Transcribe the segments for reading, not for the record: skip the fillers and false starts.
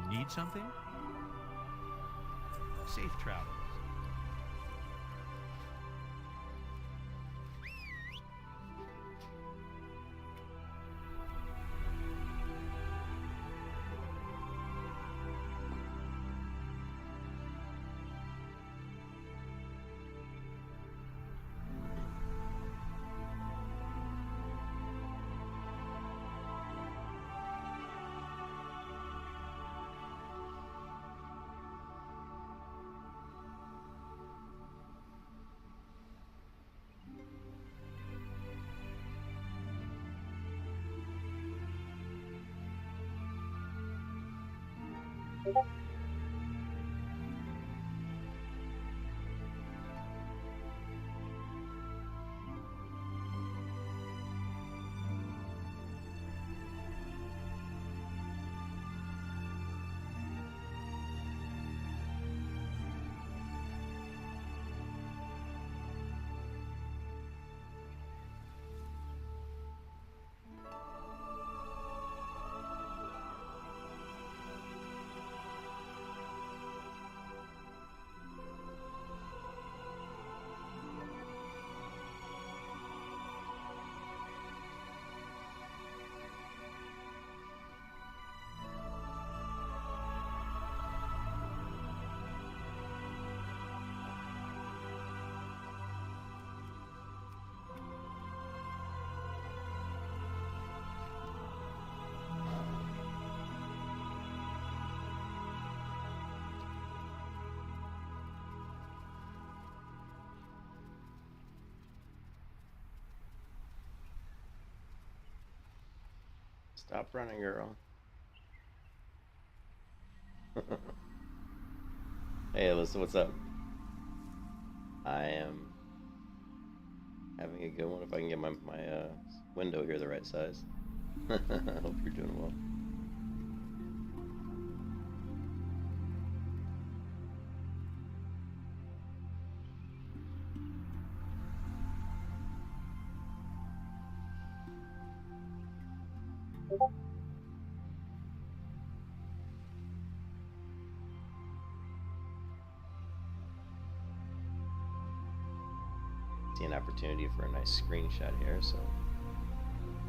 Need something? Safe travels. Stop running, girl. Hey, Alyssa, what's up? I am having a good one if I can get my window here the right size. Hope you're doing well. See an opportunity for a nice screenshot here, so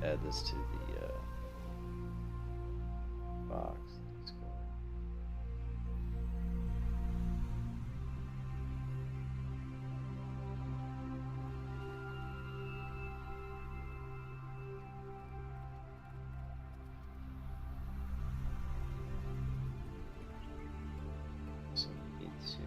add this to the box. So we need to.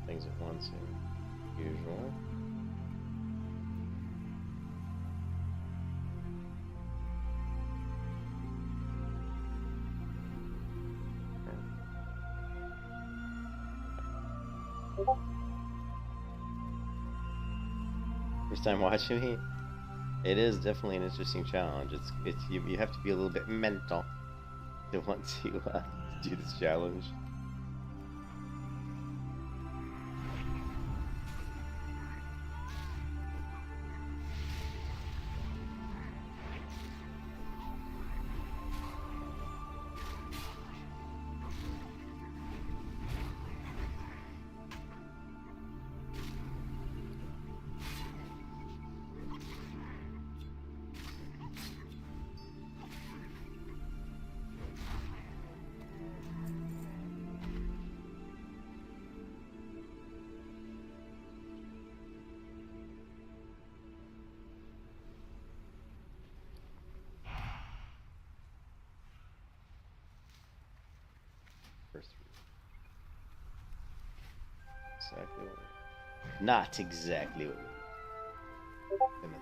Things at once here. Usual. First time watching me? It is definitely an interesting challenge. It's you have to be a little bit mental to want to do this challenge. exactly what not exactly what Timothy.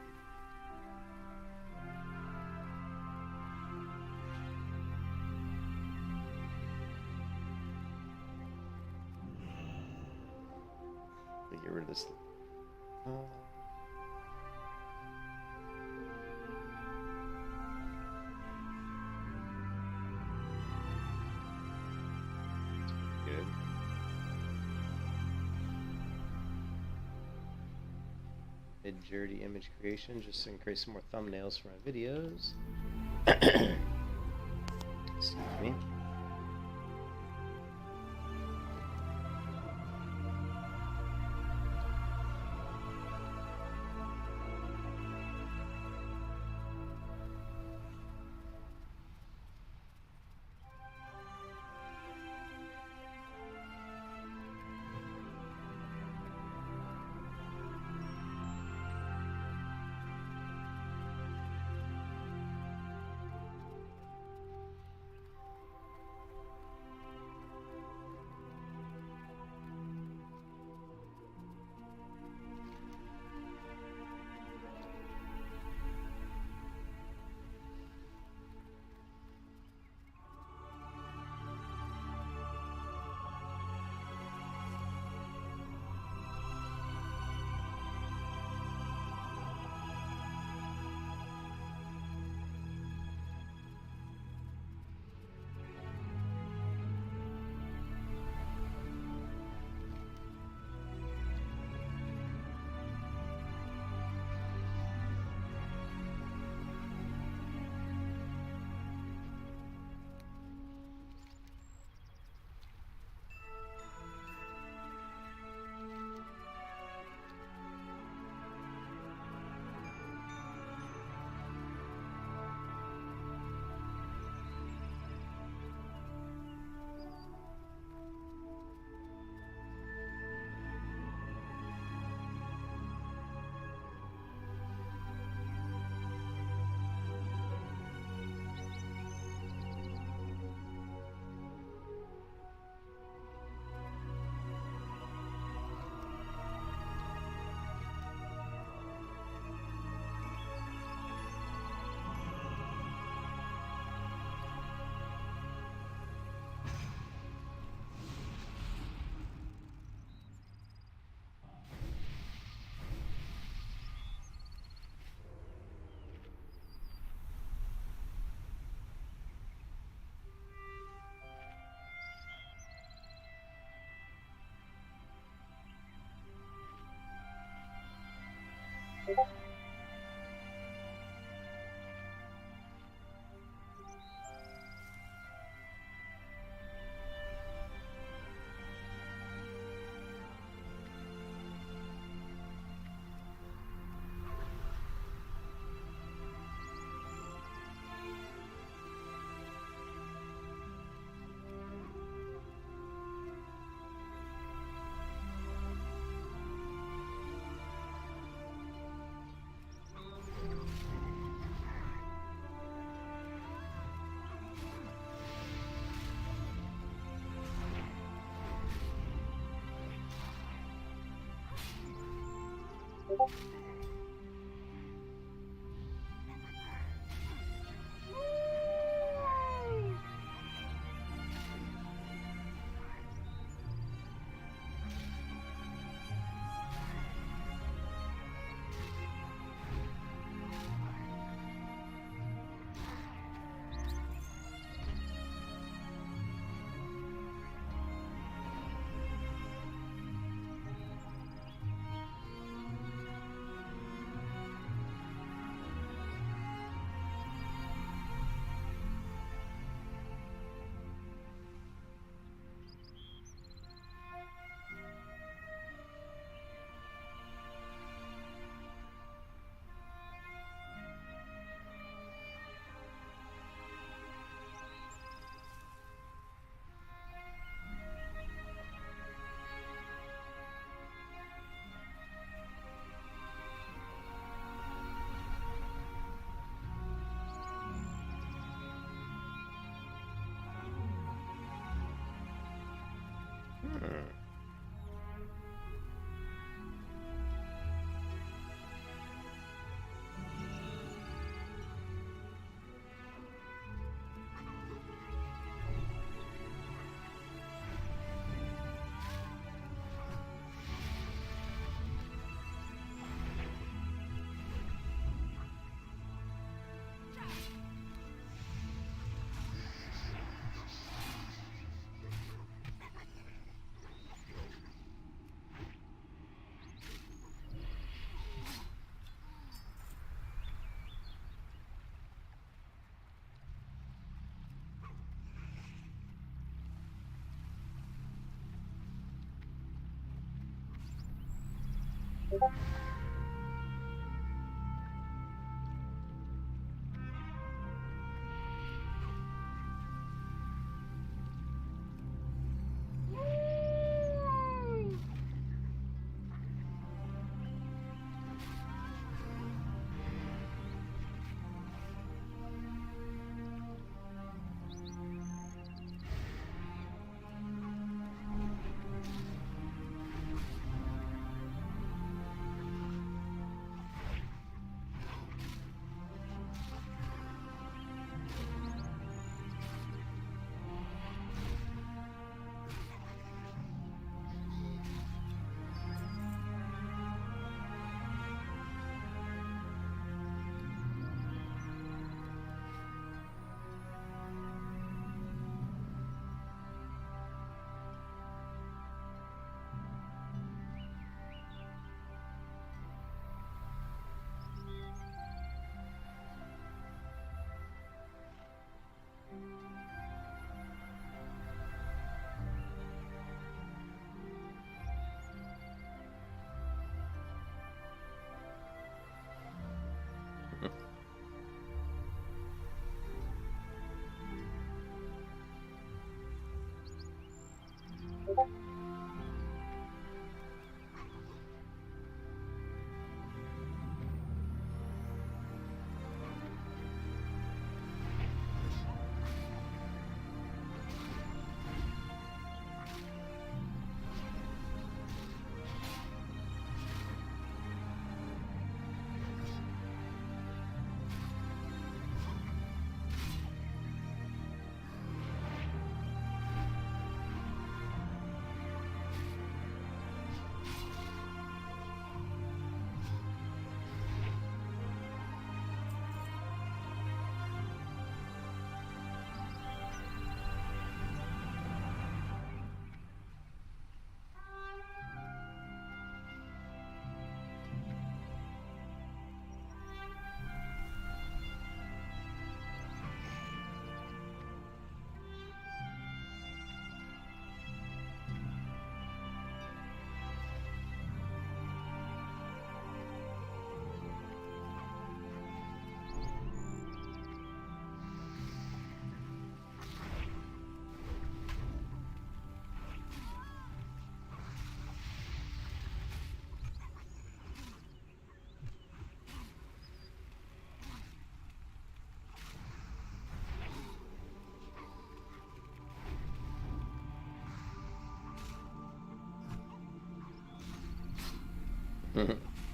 Get rid of this. Good. Mid-journey image creation, just to create some more thumbnails for my videos. Excuse me.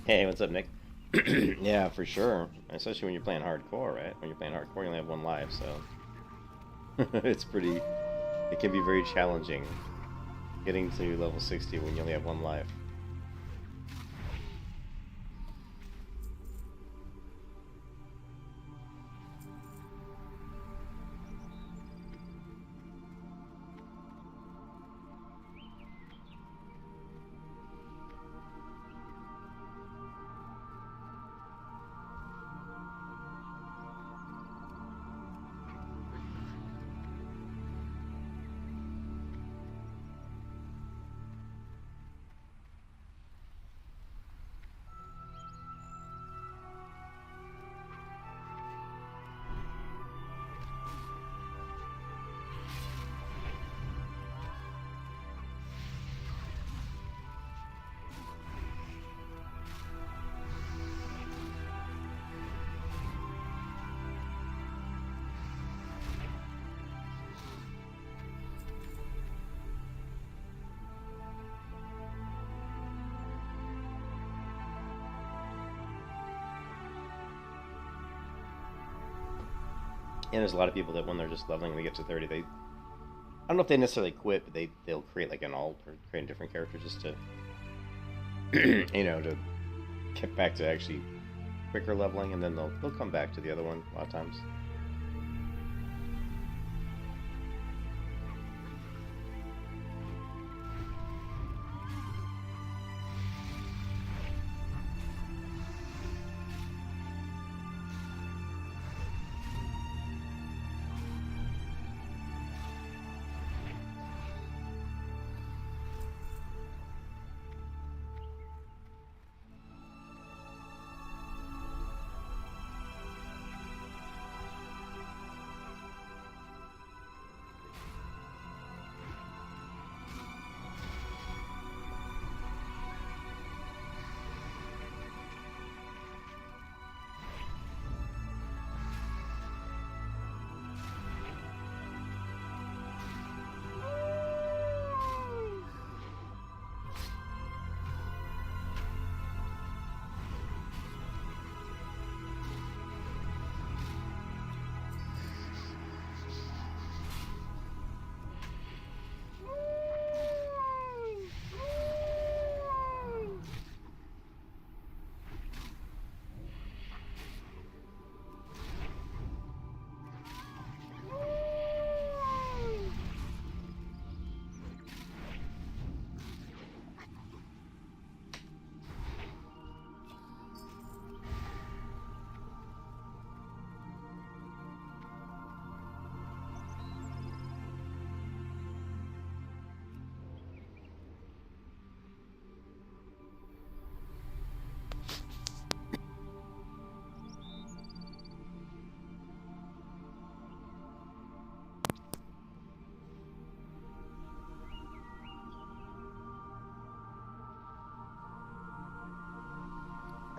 Hey, what's up, Nick? Yeah, for sure. Especially when you're playing hardcore, right? When you're playing hardcore, you only have one life, so it's pretty. It can be very challenging getting to level 60 when you only have one life. And there's a lot of people that when they're just leveling, they get to 30, I don't know if they necessarily quit, but they'll create like an alt or create a different character just to, to get back to actually quicker leveling, and then they'll come back to the other one a lot of times.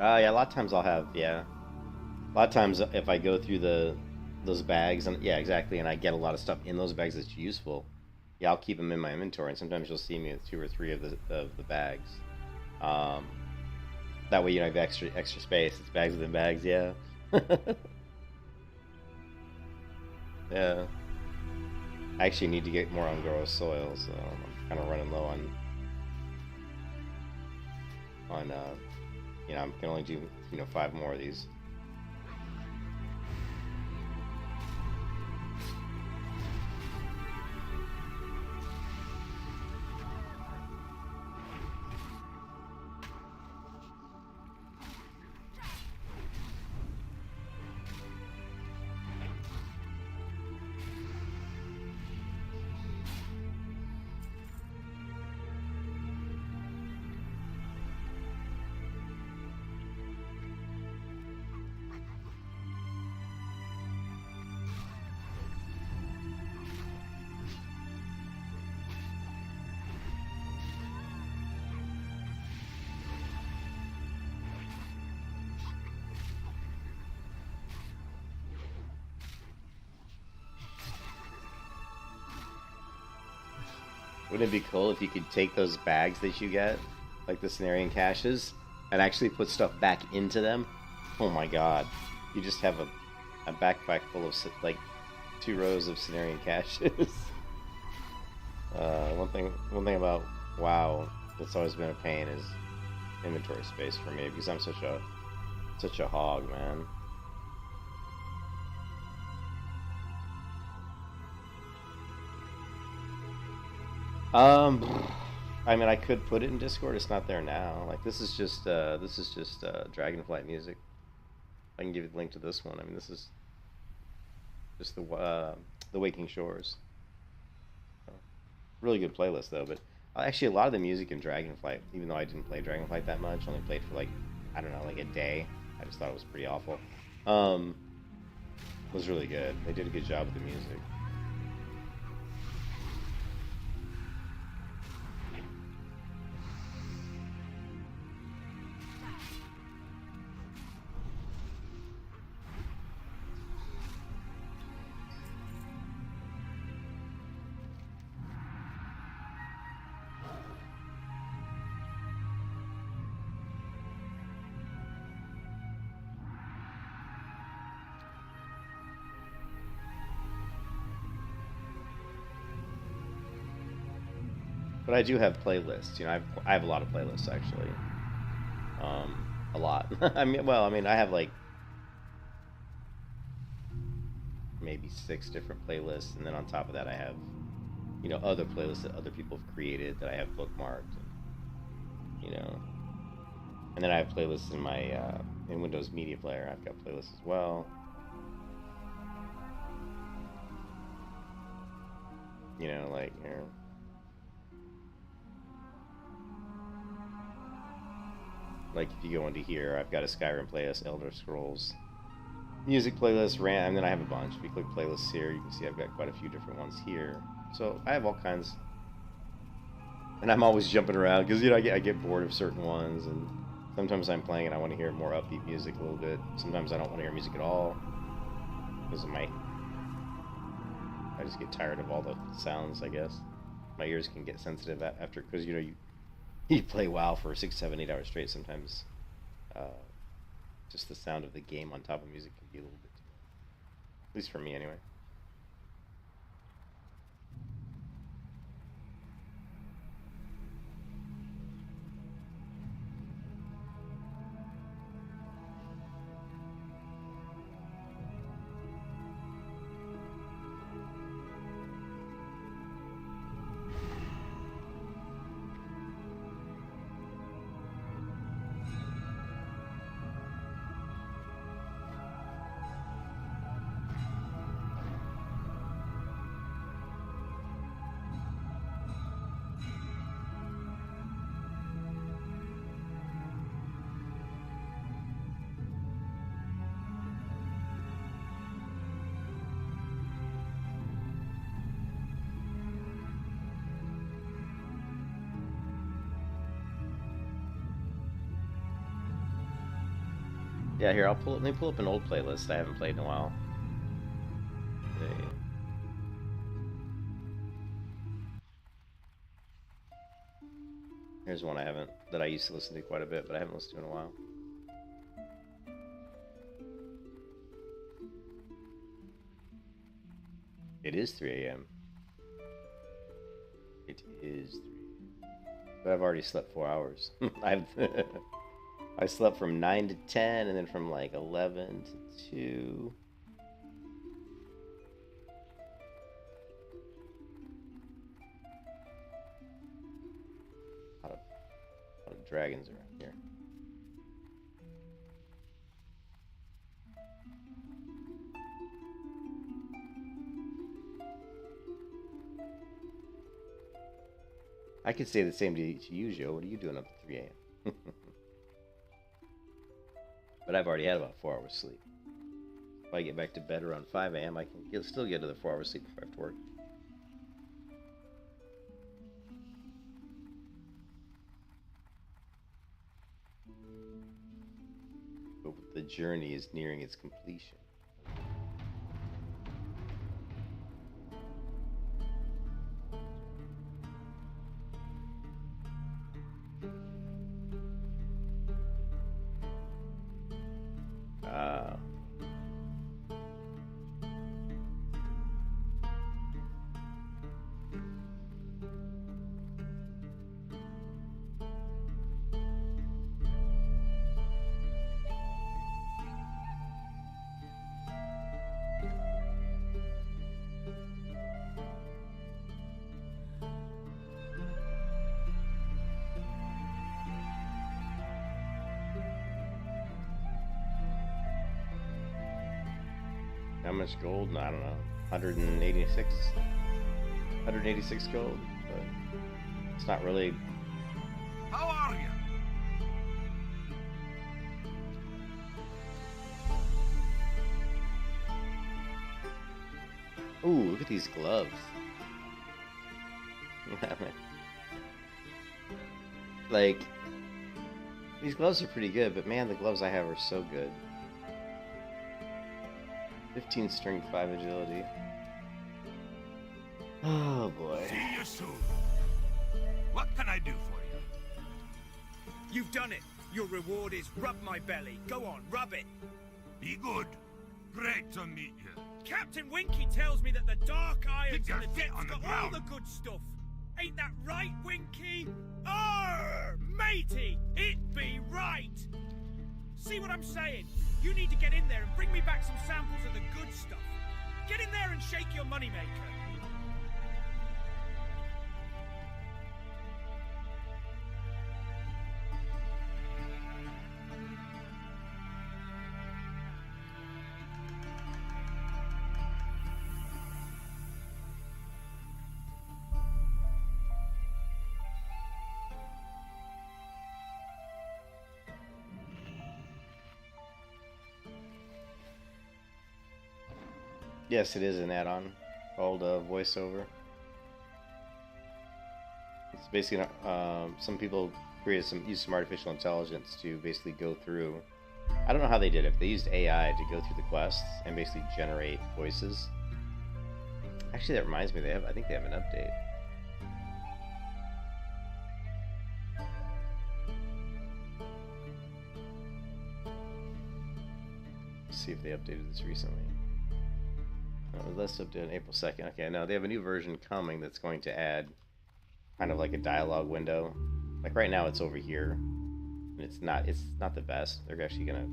Yeah, a lot of times I'll have, yeah. A lot of times if I go through those bags, and yeah, exactly, and I get a lot of stuff in those bags that's useful, yeah, I'll keep them in my inventory, and sometimes you'll see me with 2 or 3 of the bags. Um, that way, you know, I have extra space. It's bags within bags, yeah. Yeah. I actually need to get more on grow soil, so I'm kind of running low on you know, I can only do, you know, 5 more of these. Wouldn't it be cool if you could take those bags that you get, like the Cenarian caches, and actually put stuff back into them? Oh my god. You just have a backpack full of, like, 2 rows of Cenarian caches. One thing about WoW that's always been a pain is inventory space for me, because I'm such a hog, man. I mean, I could put it in Discord. It's not there now. Like, this is just Dragonflight music. I can give you the link to this one. I mean, this is just the Waking Shores. Really good playlist though. But actually, a lot of the music in Dragonflight, even though I didn't play Dragonflight that much, only played for like, I don't know, like a day. I just thought it was pretty awful. Was really good. They did a good job with the music. But I do have playlists. You know, I have a lot of playlists actually. A lot. I mean, well, I mean, I have like maybe 6 different playlists, and then on top of that, I have, you know, other playlists that other people have created that I have bookmarked. And, you know, and then I have playlists in my in Windows Media Player. I've got playlists as well. You know, like here. Like if you go into here, I've got a Skyrim playlist, Elder Scrolls music playlist, and then I have a bunch. If you click playlists here, you can see I've got quite a few different ones here. So I have all kinds, and I'm always jumping around because, you know, I get bored of certain ones, and sometimes I'm playing and I want to hear more upbeat music a little bit. Sometimes I don't want to hear music at all because I just get tired of all the sounds. I guess my ears can get sensitive after, because, you know, you play WoW for 6, 7, 8 hours straight. Sometimes just the sound of the game on top of music can be a little bit too much. At least for me, anyway. Yeah, here, let me pull up an old playlist I haven't played in a while. Okay. Here's one that I used to listen to quite a bit, but I haven't listened to in a while. It is 3 a.m. It is 3 a.m. But I've already slept 4 hours. I slept from 9 to 10, and then from like 11 to 2. A lot of dragons around here. I could say the same to you, Joe. What are you doing up at 3 a.m.? But I've already had about 4 hours sleep. If I get back to bed around 5 a.m., I can still get another 4 hours sleep before I have to work. But the journey is nearing its completion. How much gold? No, I don't know. 186 gold, but it's not really. How are you? Ooh, look at these gloves. Like, these gloves are pretty good, but man, the gloves I have are so good. 15 strength, 5 agility. Oh boy. See you soon. What can I do for you? You've done it. Your reward is rub my belly. Go on, rub it. Be good. Great to meet you. Captain Winky tells me that the Dark Irons Keep your and the feet depths on the got all ground. the good stuff. Ain't that right, Winky? Arr, matey, it be right. See what I'm saying? You need to get in there and bring me back some samples of the good stuff. Get in there and shake your moneymaker. Yes, it is an add-on called voiceover. It's basically some people use some artificial intelligence to basically go through. I don't know how they did it. But they used AI to go through the quests and basically generate voices. Actually, that reminds me. I think they have an update. Let's see if they updated this recently. Let's update on April 2nd. Okay, no, they have a new version coming that's going to add kind of like a dialogue window. Like right now it's over here. And it's not the best. They're actually gonna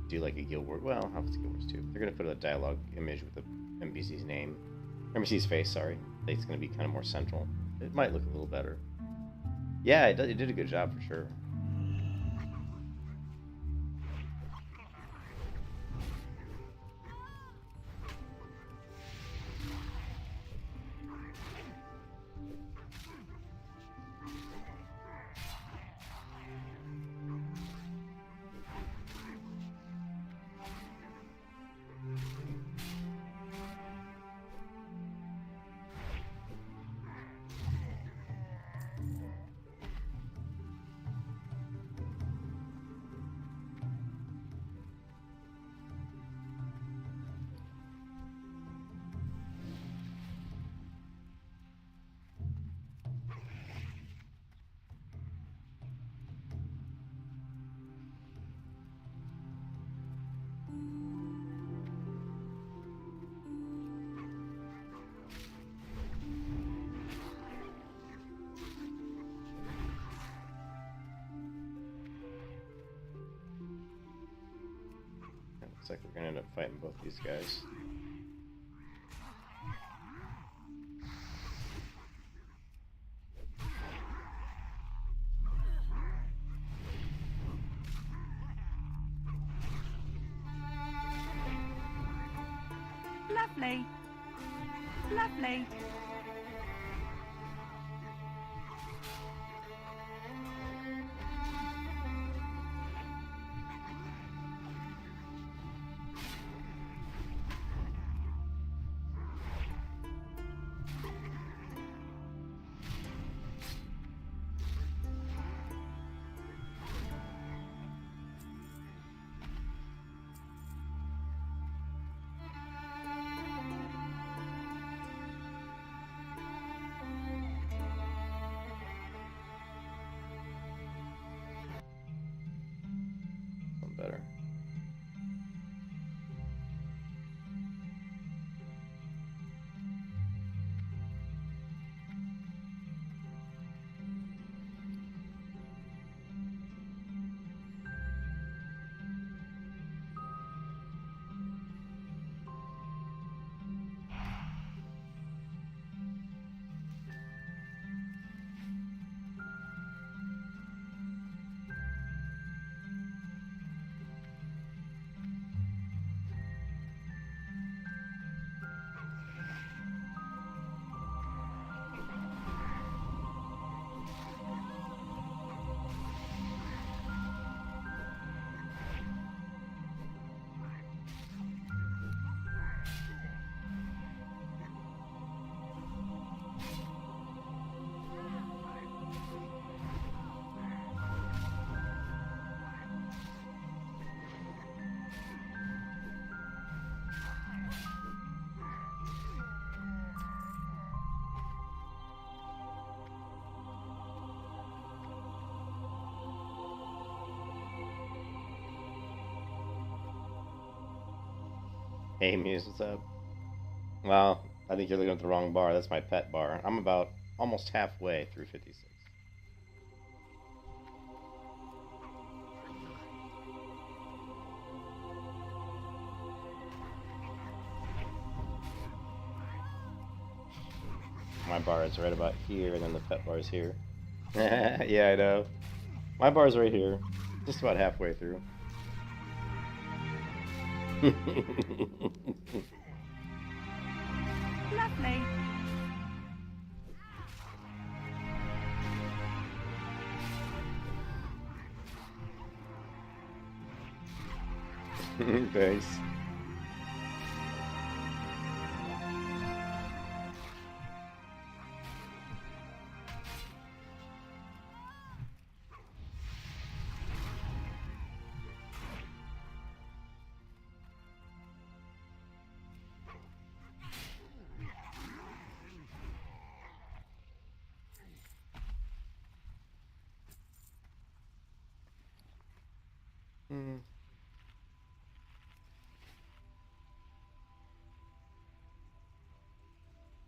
do like a guild word. Well, how it's guild words too. They're gonna put a dialogue image with the NPC's name. NPC's face, sorry. It's gonna be kind of more central. It might look a little better. Yeah, it did a good job for sure. Looks like we're gonna end up fighting both these guys. Lovely. Lovely. Better. Hey Muse, what's up? Well, I think you're looking at the wrong bar. That's my pet bar. I'm about almost halfway through 56. My bar is right about here, and then the pet bar is here. Yeah, I know. My bar is right here. Just about halfway through. Lovely. Thanks.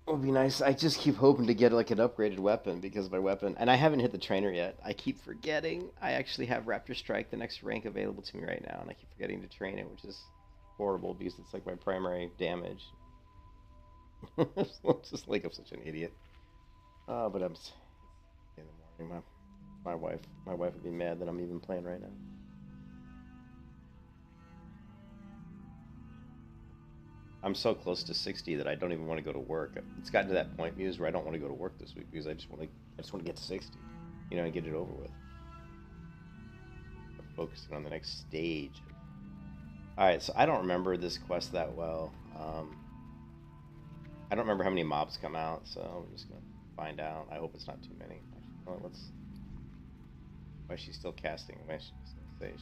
It would be nice. I just keep hoping to get like an upgraded weapon because my weapon, and I haven't hit the trainer yet. I keep forgetting. I actually have Raptor Strike, the next rank available to me right now, and I keep forgetting to train it, which is horrible because it's like my primary damage. Just like I'm such an idiot. But I'm in the morning. My wife would be mad that I'm even playing right now. I'm so close to 60 that I don't even want to go to work. It's gotten to that point, Muse, where I don't want to go to work this week because I just want to get to 60, you know, and get it over with. I'm focusing on the next stage. All right, so I don't remember this quest that well. I don't remember how many mobs come out, so we're just gonna find out. I hope it's not too many. Actually, why is she still casting? Why is she still say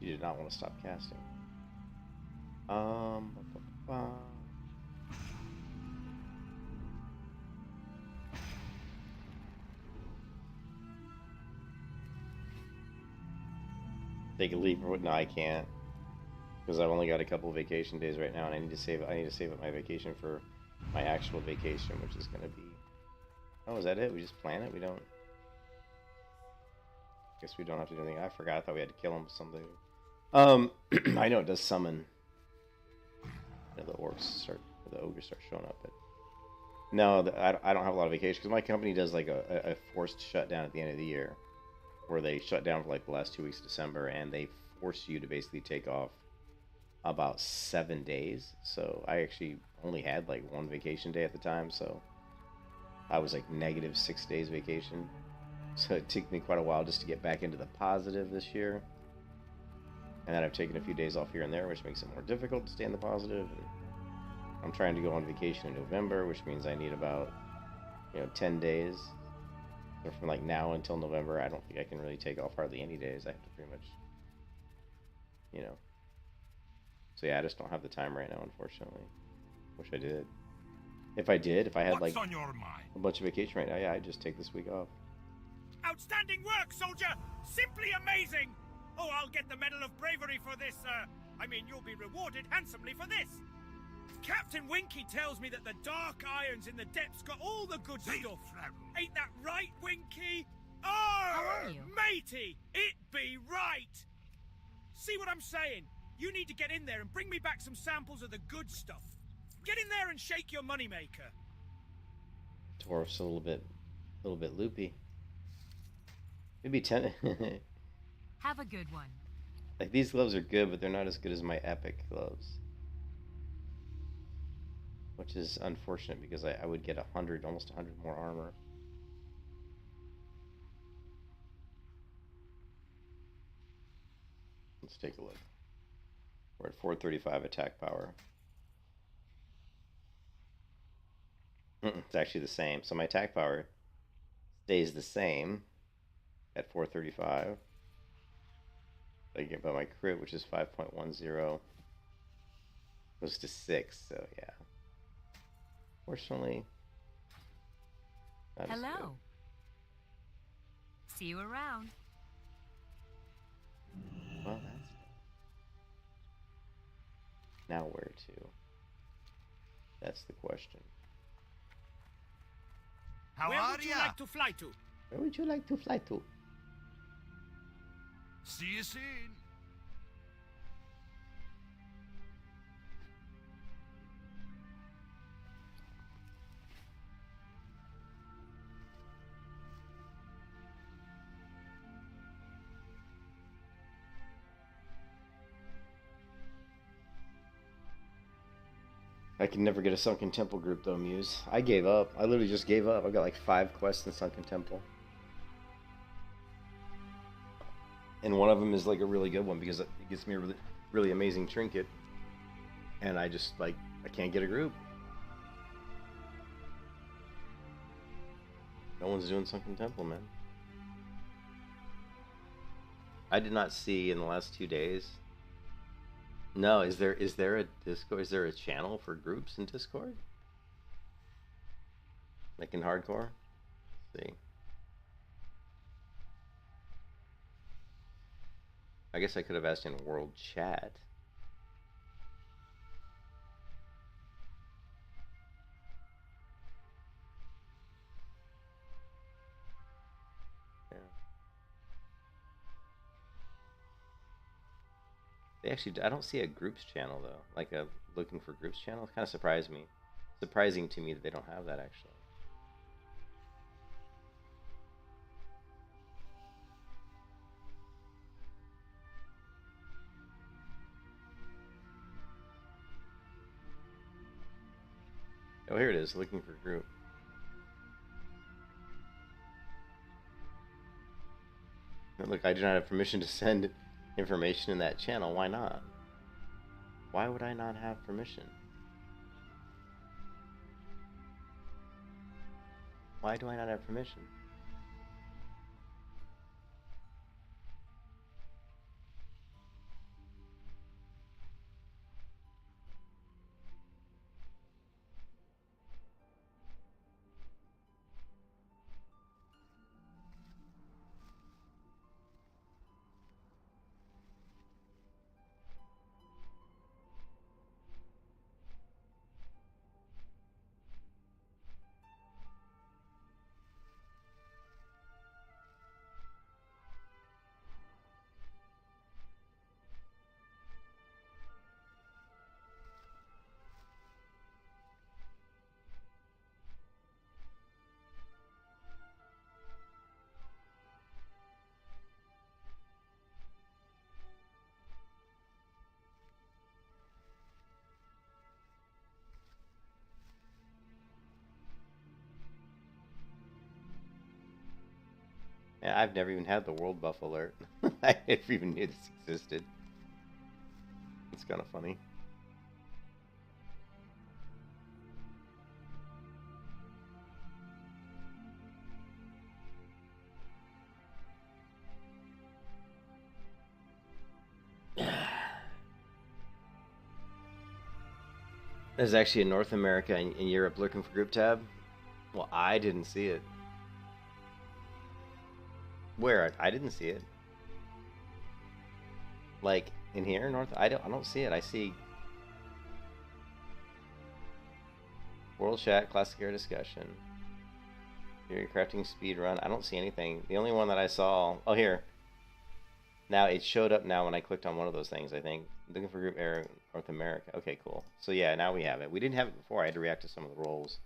she did not want to stop casting? Take a leave or what? No, I can't because I've only got a couple of vacation days right now, and I need to save up my vacation for my actual vacation, which is going to be. Oh, is that it? We just plan it. We don't. Guess we don't have to do anything. I forgot. I thought we had to kill him with something. I know it does summon. You know, the orcs start, the ogres start showing up, but no, I don't have a lot of vacation because my company does like a forced shutdown at the end of the year, where they shut down for like the last 2 weeks of December, and they force you to basically take off about 7 days. So I actually only had like one vacation day at the time, so I was like negative 6 days vacation. So it took me quite a while just to get back into the positive this year. And then I've taken a few days off here and there, which makes it more difficult to stay in the positive. And I'm trying to go on vacation in November, which means I need about, 10 days. So from like now until November, I don't think I can really take off hardly any days. I have to pretty much, So yeah, I just don't have the time right now, unfortunately. Wish I did. If I had like on your mind? a bunch of vacation right now, yeah, I'd just take this week off. Outstanding work, soldier! Simply amazing! Oh, I'll get the Medal of Bravery for this, you'll be rewarded handsomely for this. Captain Winky tells me that the dark irons in the depths got all the good stuff. Ain't that right, Winky? How are you? Matey, it be right! See what I'm saying? You need to get in there and bring me back some samples of the good stuff. Get in there and shake your moneymaker. Dwarf's a little bit loopy. Maybe 10. Have a good one. Like, these gloves are good, but they're not as good as my epic gloves. Which is unfortunate because I would get almost 100 more armor. Let's take a look. We're at 435 attack power. It's actually the same. So my attack power stays the same at 435. But my crit, which is 5.10, goes to 6. So yeah. Fortunately, not as good. Hello. See you around. Well, that's now where to? That's the question. How Where are would you ya? like to fly to? Where would you like to fly to? See you soon. I can never get a Sunken Temple group though, Muse. I gave up. I literally just gave up. I got like 5 quests in Sunken Temple. And one of them is like a really good one because it gets me a really amazing trinket. And I just I can't get a group. No one's doing Sunken Temple, man. I did not see in the last 2 days. No, is there a Discord? Is there a channel for groups in Discord? Like in hardcore? Let's see. I guess I could have asked in world chat. Actually, I don't see a groups channel though. Like a looking for groups channel. It kind of surprised me. Surprising to me that they don't have that actually. Oh, here it is. Looking for group. And look, I do not have permission to send information in that channel. Why not? Why would I not have permission? Why do I not have permission? Yeah, I've never even had the world buff alert. I never even knew this existed. It's kind of funny. There's actually a North America and Europe looking for group tab. Well, I didn't see it. Where? I didn't see it. Like in here, North. I don't see it. I see World Chat, Classic Air Discussion, Theory Crafting Speed Run. I don't see anything. The only one that I saw. Oh, here. Now it showed up now when I clicked on one of those things. I think looking for group air North America. Okay, cool. So yeah, now we have it. We didn't have it before. I had to react to some of the roles.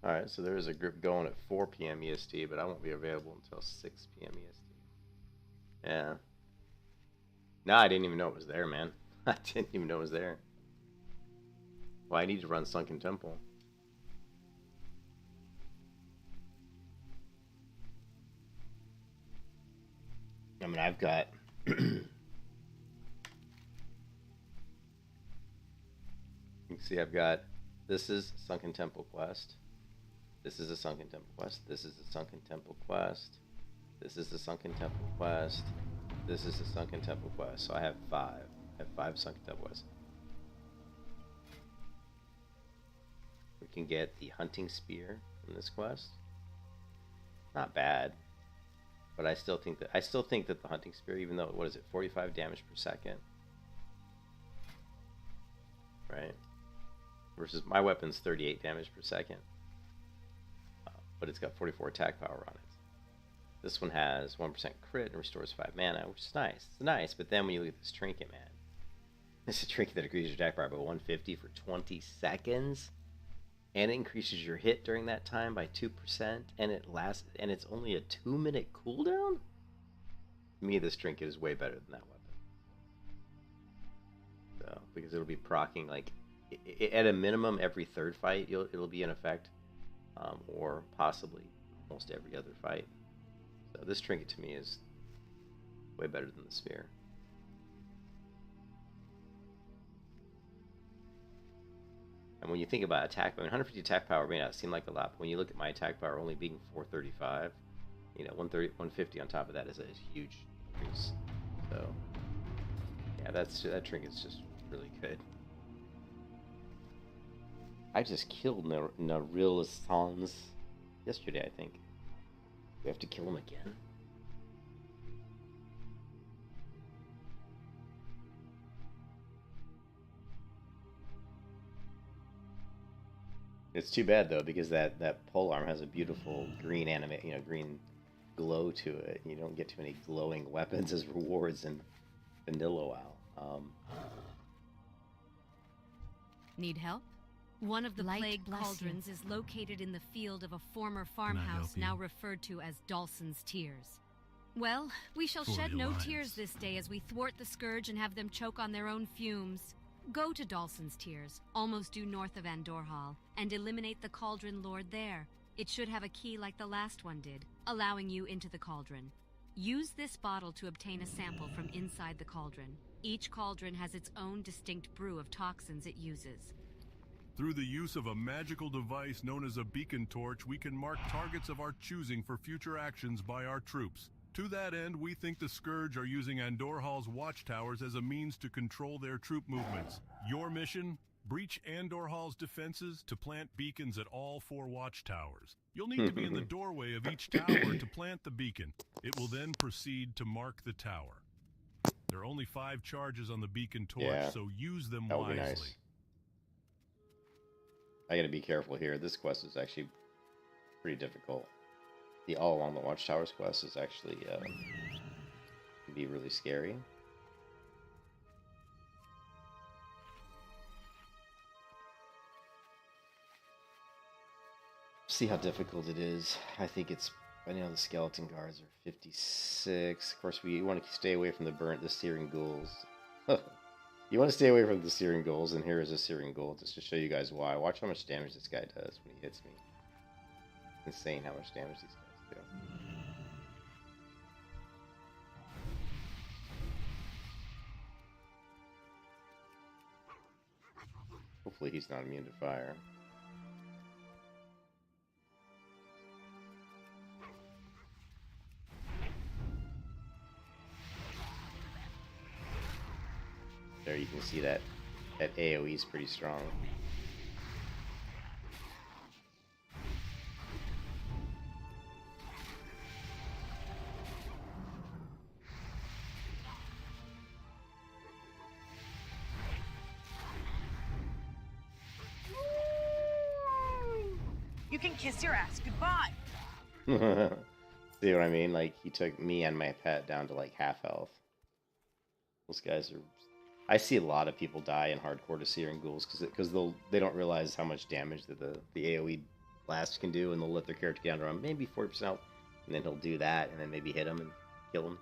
Alright, so there is a group going at 4 p.m. EST, but I won't be available until 6 p.m. EST. Yeah. No, I didn't even know it was there, man. I didn't even know it was there. Well, I need to run Sunken Temple. I mean, I've got... You can see I've got... This is Sunken Temple quest. This is a Sunken Temple quest. This is a Sunken Temple quest. This is the Sunken Temple quest. This is the Sunken Temple quest. So I have 5. I have 5 Sunken Temple quests. We can get the Hunting Spear from this quest. Not bad. But I still think that the Hunting Spear, even though, what is it, 45 damage per second? Right? Versus my weapon's 38 damage per second. But it's got 44 attack power on it. This one has 1% crit and restores 5 mana, which is nice. It's nice, but then when you look at this trinket, man. This is a trinket that increases your attack power by 150 for 20 seconds. And it increases your hit during that time by 2%. And it's only a 2-minute cooldown? To me, this trinket is way better than that weapon. So, because it'll be proccing, like, at a minimum, every third fight, it'll be in effect. Or possibly almost every other fight. So this trinket to me is way better than the spear. And when you think about attack, I mean, 150 attack power may not seem like a lot, but when you look at my attack power only being 435, you know, 150 on top of that is a huge increase. So yeah, that trinket's just really good. I just killed Naril Sans yesterday, I think. We have to kill him again? It's too bad though, because that polearm has a beautiful green green glow to it. You don't get too many glowing weapons as rewards in vanilla WoW. Need help? One of the plague cauldrons is located in the field of a former farmhouse now referred to as Dawson's Tears. Well, we shall shed no tears this day as we thwart the scourge and have them choke on their own fumes. Go to Dawson's Tears, almost due north of Andorhal, and eliminate the Cauldron Lord there. It should have a key like the last one did, allowing you into the cauldron. Use this bottle to obtain a sample from inside the cauldron. Each cauldron has its own distinct brew of toxins it uses. Through the use of a magical device known as a beacon torch, we can mark targets of our choosing for future actions by our troops. To that end, we think the Scourge are using Andorhal's watchtowers as a means to control their troop movements. Your mission? Breach Andorhal's defenses to plant beacons at all 4 watchtowers. You'll need to be in the doorway of each tower to plant the beacon. It will then proceed to mark the tower. There are only 5 charges on the beacon torch, so use them that would wisely. be nice. I gotta be careful here. This quest is actually pretty difficult. The All Along the Watchtowers quest is actually can be really scary. See how difficult it is. I think it's. I know the skeleton guards are 56. Of course, we want to stay away from the searing ghouls. You want to stay away from the searing ghouls, and here is a searing ghoul just to show you guys why. Watch how much damage this guy does when he hits me. It's insane how much damage these guys do. Hopefully he's not immune to fire. There you can see that AoE is pretty strong. You can kiss your ass goodbye. See what I mean? Like, he took me and my pet down to like half health. Those guys are... I see a lot of people die in hardcore to searing ghouls because they don't realize how much damage that the AoE blast can do, and they'll let their character get down around maybe 40%, and then he'll do that, and then maybe hit him and kill him.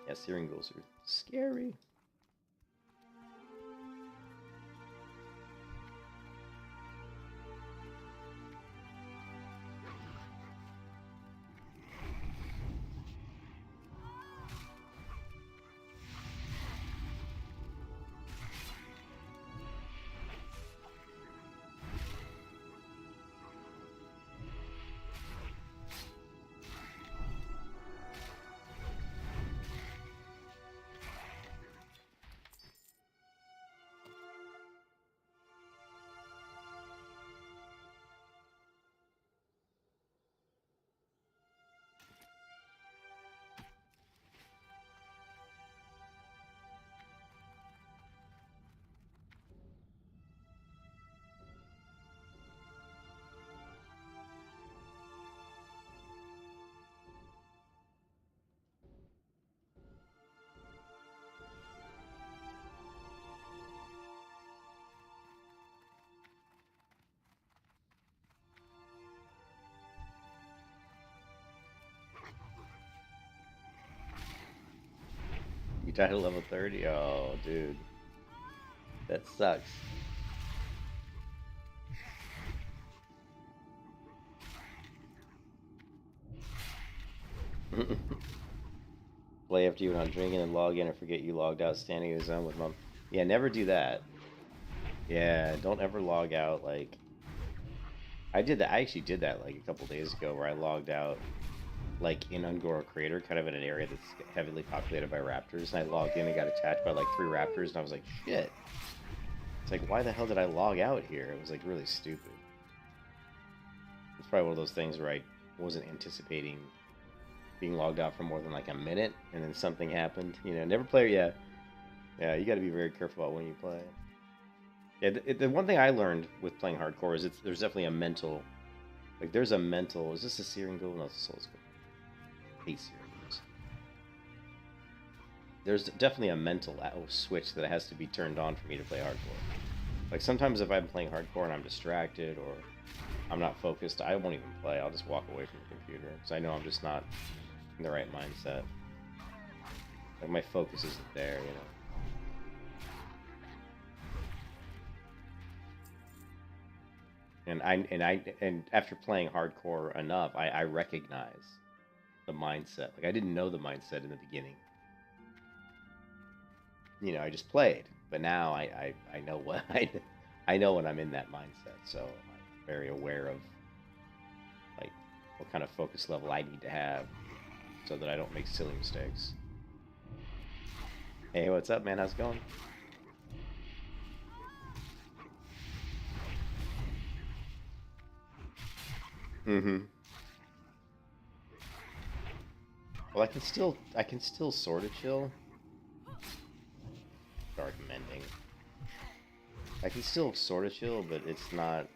Yeah, searing ghouls are scary. You died at level 30? Oh, dude. That sucks. Play after you when I'm drinking and log in and forget you logged out standing in the zone with mom. Yeah, never do that. Yeah, don't ever log out. Like, I did that. I actually did that like a couple days ago where I logged out like in Ungoro Crater, kind of in an area that's heavily populated by raptors, and I logged in and got attacked by like 3 raptors, and I was like, shit. It's like, why the hell did I log out here? It was like really stupid. It's probably one of those things where I wasn't anticipating being logged out for more than like a minute, and then something happened. You know, never play. Yeah, you got to be very careful about when you play. Yeah, the one thing I learned with playing hardcore is there's definitely a mental, like there's a mental. Is this a searing ghoul? No, it's a soul's ghoul. I hate searing ghouls. There's definitely a mental switch that has to be turned on for me to play hardcore. Like sometimes if I'm playing hardcore and I'm distracted or I'm not focused, I won't even play. I'll just walk away from the computer because I know I'm just not in the right mindset. Like my focus isn't there, you know. And after playing hardcore enough, I recognize the mindset. Like I didn't know the mindset in the beginning. you know, I just played. But now I know what I know when I'm in that mindset, so I'm very aware of like what kind of focus level I need to have so that I don't make silly mistakes. Hey, what's up, man? How's it going? Mm-hmm. Well, I can still sort of chill. Dark mending. I can still sort of chill, but it's not.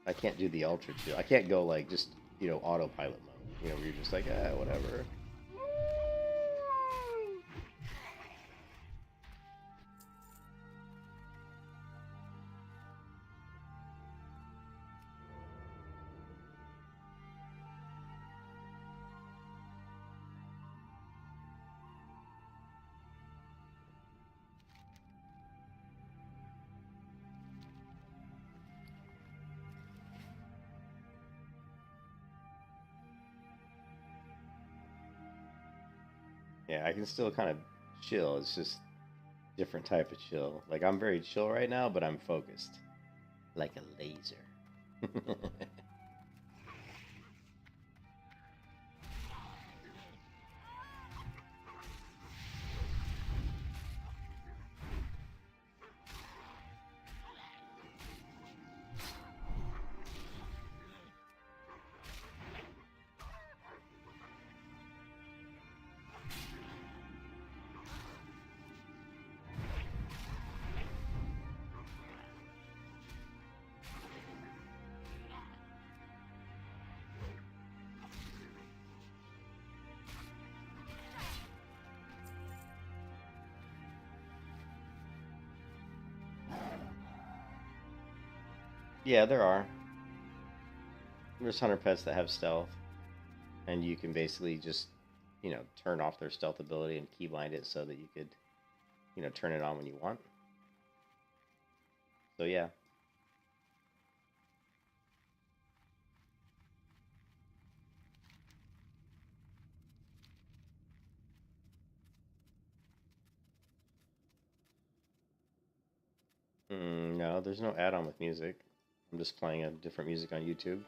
I can't do the ultra chill. I can't go like just, you know, autopilot mode. You know, where you're just like, whatever. Yeah, I can still kind of chill. It's just different type of chill. Like I'm very chill right now, but I'm focused. Like a laser. Yeah, there are. There's hunter pets that have stealth, and you can basically just, you know, turn off their stealth ability and keybind it so that you could, you know, turn it on when you want. So yeah. No, there's no add-on with music. I'm just playing a different music on YouTube.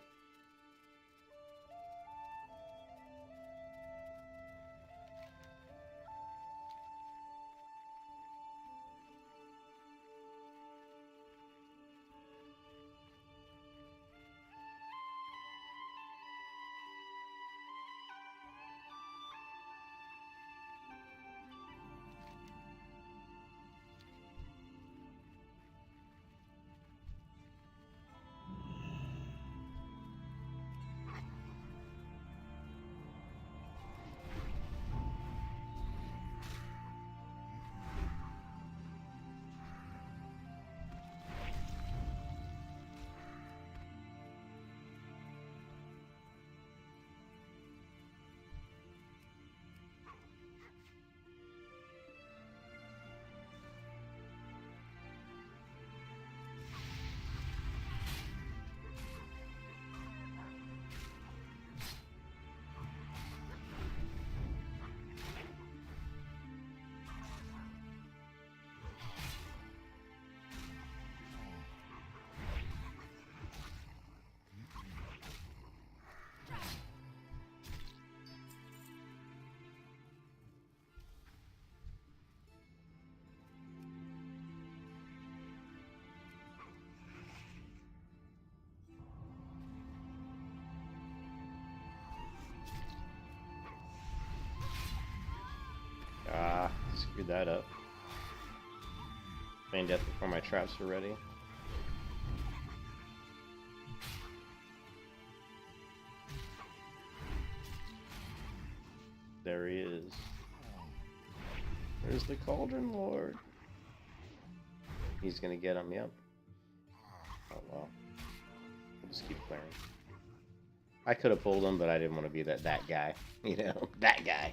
Ah, screwed that up. Feign death before my traps were ready. There he is. There's the Cauldron Lord. He's gonna get him, yep. Oh well. We'll just keep clearing. I could have pulled him, but I didn't want to be that guy. You know, that guy.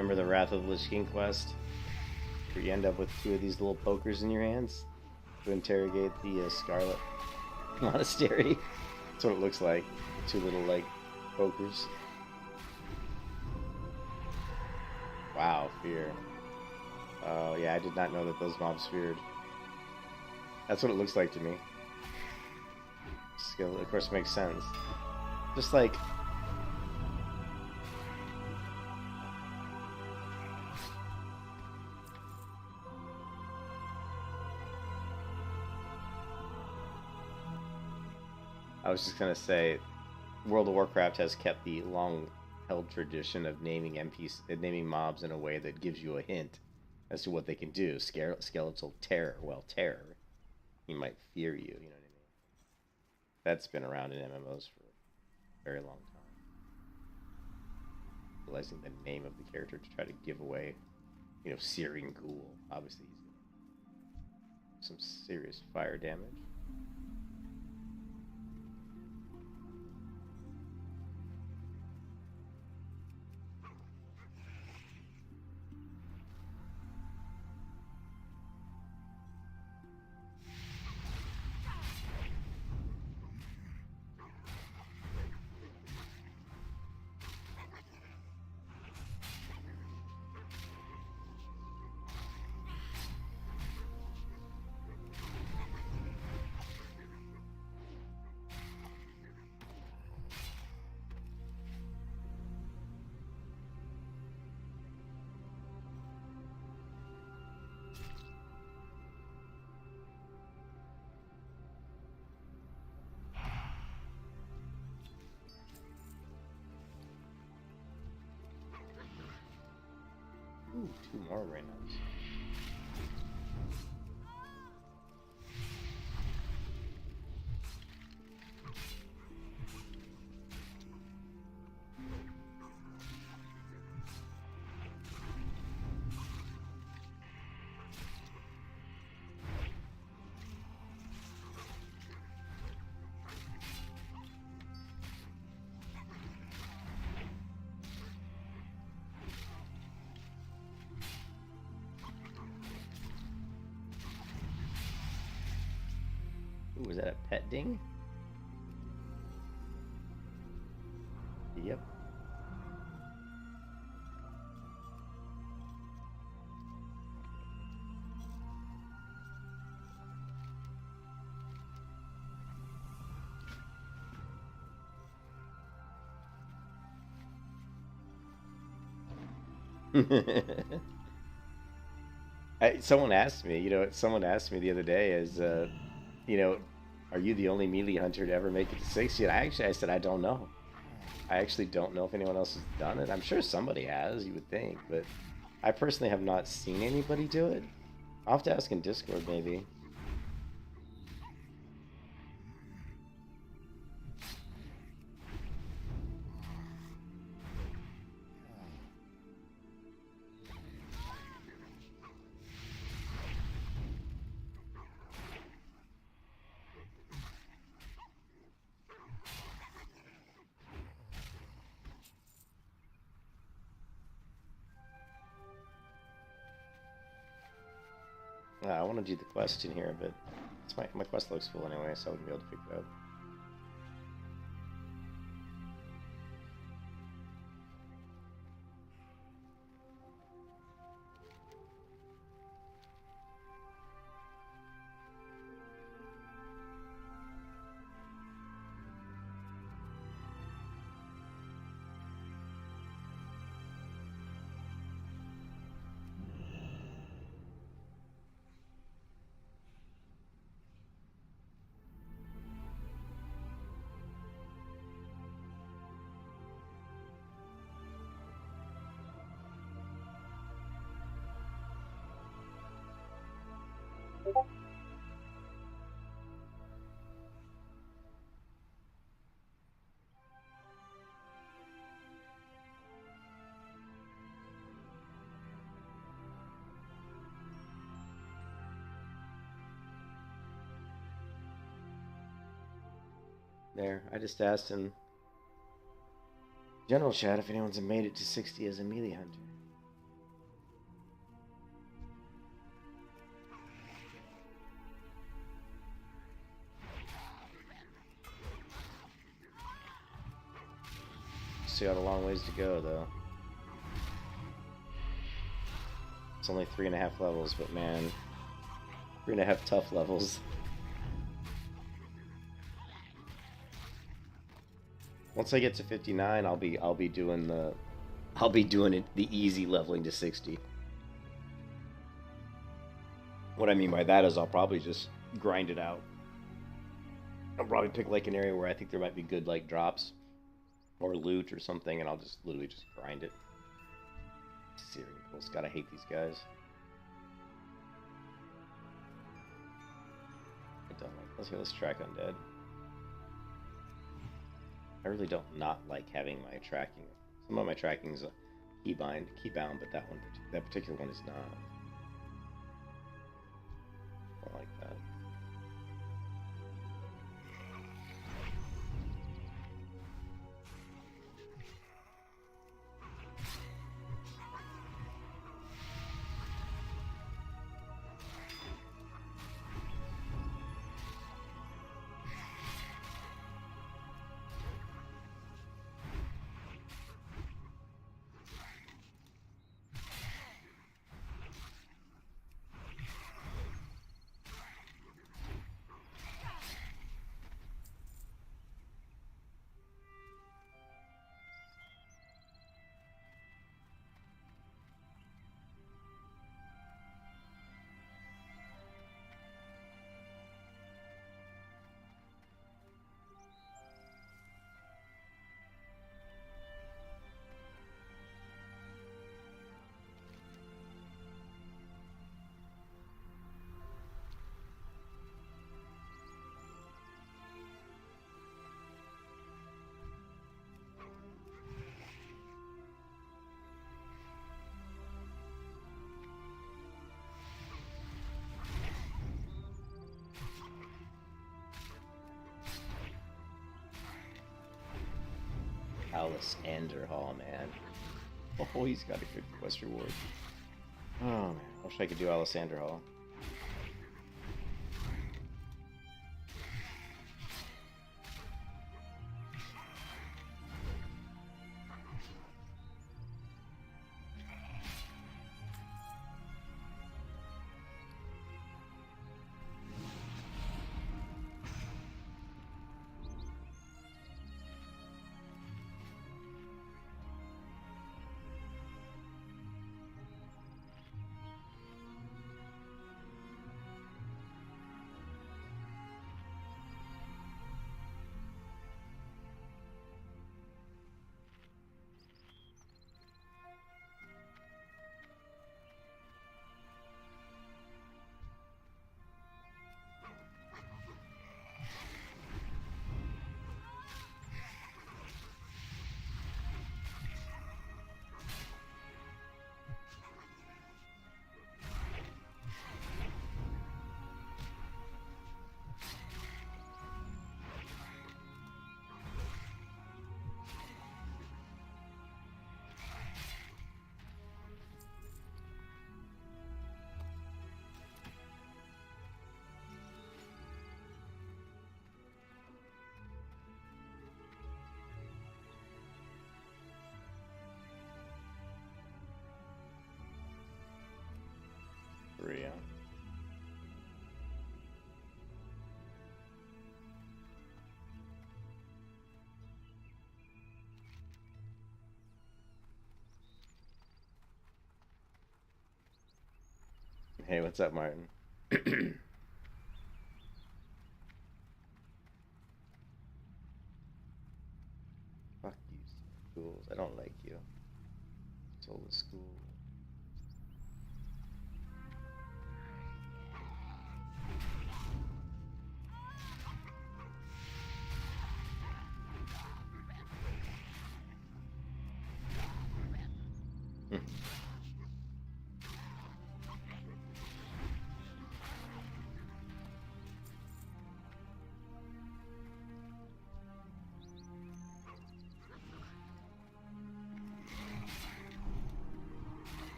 Remember the Wrath of the Lich King quest? Where you end up with 2 of these little pokers in your hands to interrogate the Scarlet Monastery. That's what it looks like. 2 little, like, pokers. Wow, fear. Oh, yeah, I did not know that those mobs feared. That's what it looks like to me. Skill, of course, makes sense. Just like... I was just gonna say, World of Warcraft has kept the long-held tradition of naming naming mobs in a way that gives you a hint as to what they can do. Skeletal terror. Well, terror. He might fear you. You know what I mean? That's been around in MMOs for a very long time. Utilizing the name of the character to try to give away, you know, Searing Ghoul. Obviously, he's gonna some serious fire damage. Ooh, 2 more Reynos. Ooh, was that a pet ding? Yep. Someone asked me, someone asked me the other day are you the only melee hunter to ever make it to 60? And I said, I don't know. I actually don't know if anyone else has done it. I'm sure somebody has, you would think, but I personally have not seen anybody do it. I'll have to ask in Discord, maybe. I want to do the quest in here, but my quest looks full anyway, so I wouldn't be able to pick it up. There, I just asked in general chat if anyone's made it to 60 as a melee hunter. still got a long ways to go, though. It's only 3.5 levels, but man, 3.5 tough levels. Once I get to 59, I'll be doing the easy leveling to 60. What I mean by that is I'll probably just grind it out. I'll probably pick like an area where I think there might be good like drops or loot or something, and I'll just literally just grind it. Searing pulse, gotta hate these guys. I don't like. Let's track undead. I really don't not like having my tracking. Some of my tracking is keybound, but that particular one is not. I like that. Andorhal, man. Oh, he's got a good quest reward. Oh man, I wish I could do Andorhal. Rhue. Hey, what's up, Martin? Fuck you, schools. I don't like you. Told the school.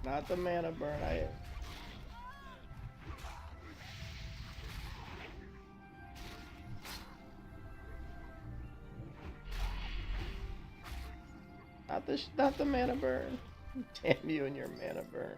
Not the mana burn. Not the mana burn. Damn you and your mana burn.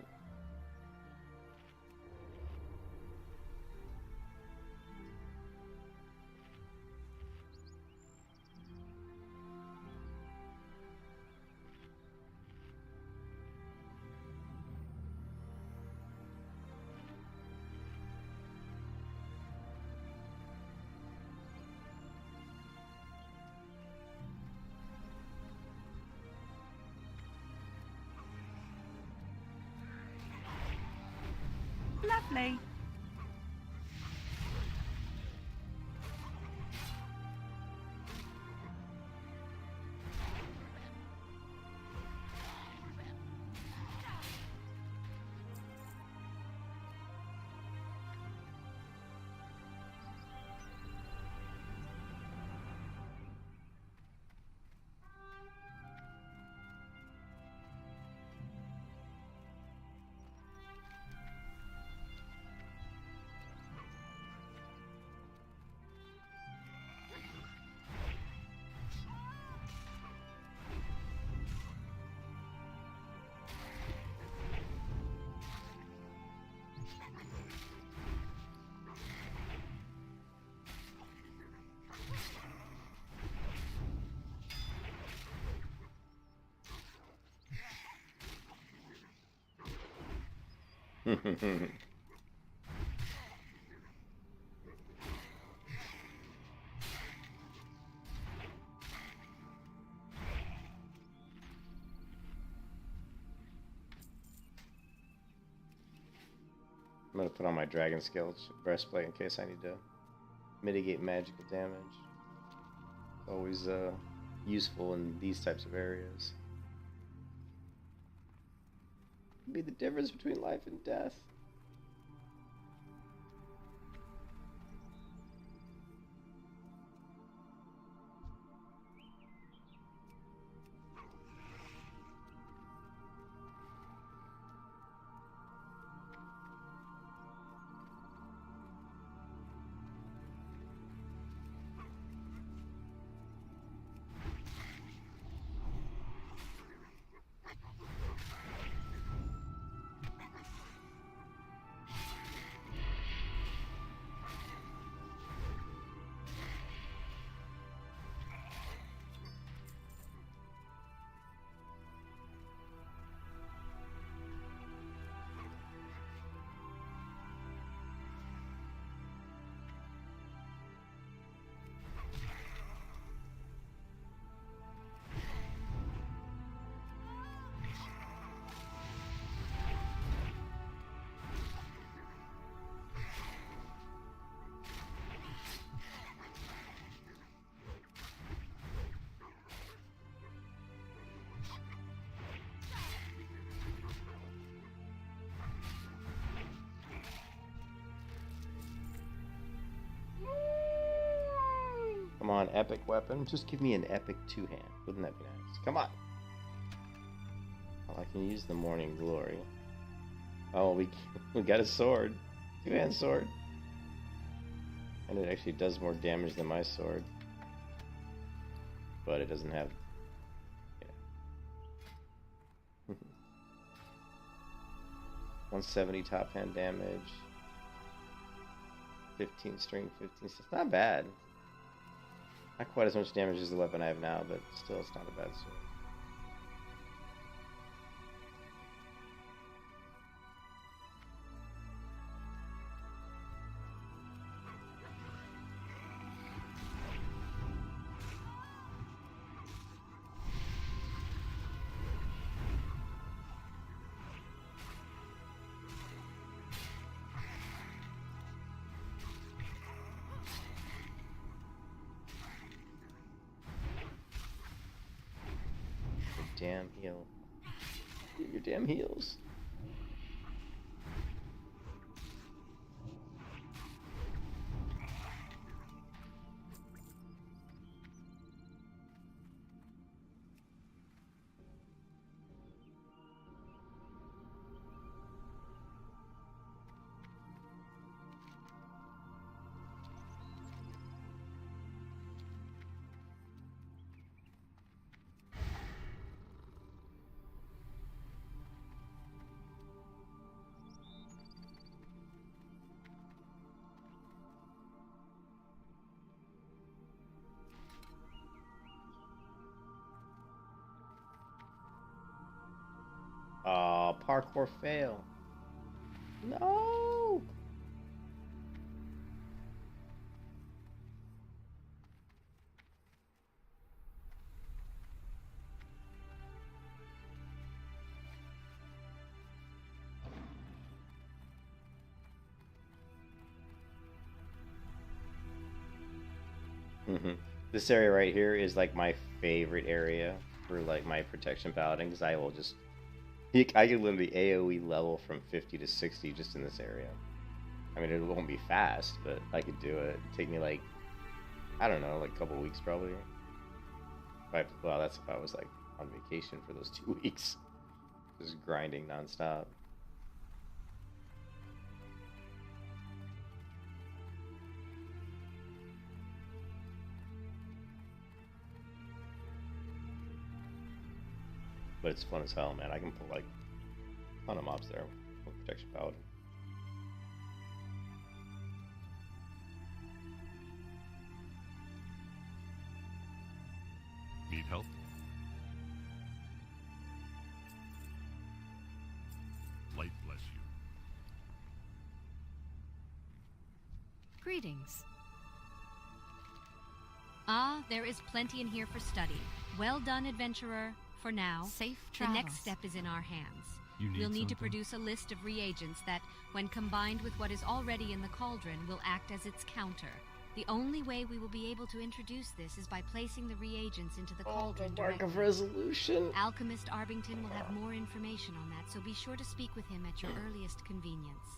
Lovely. I'm gonna put on my dragon scale breastplate in case I need to mitigate magical damage. Always useful in these types of areas. Be the difference between life and death. Come on, epic weapon. Just give me an epic two-hand. Wouldn't that be nice? Come on. Well, I can use the Morning Glory. Oh, we got a sword. Two-hand sword. And it actually does more damage than my sword. But it doesn't have... Yeah. 170 top hand damage. 15 string, 15... It's not bad. Not quite as much damage as the weapon I have now, but still it's not a bad sword. Damn heal. Get your damn heals. Oh, parkour fail. No! This area right here is like my favorite area for like my protection paladin, because I will just I can literally AoE level from 50 to 60 just in this area. I mean, it won't be fast, but I could do it. It'd take me like, I don't know, like a couple weeks probably. Well, that's if I was like on vacation for those 2 weeks, just grinding nonstop. But it's fun as hell, man. I can pull like a ton of mobs there with protection paladin. Need help? Light bless you. Greetings. Ah, there is plenty in here for study. Well done, adventurer. For now, Safe the travels. next step is in our hands. We'll need to produce a list of reagents that, when combined with what is already in the cauldron, will act as its counter. The only way we will be able to introduce this is by placing the reagents into the cauldron Mark of directly. Resolution. Alchemist Arbington will have more information on that, so be sure to speak with him at your earliest convenience.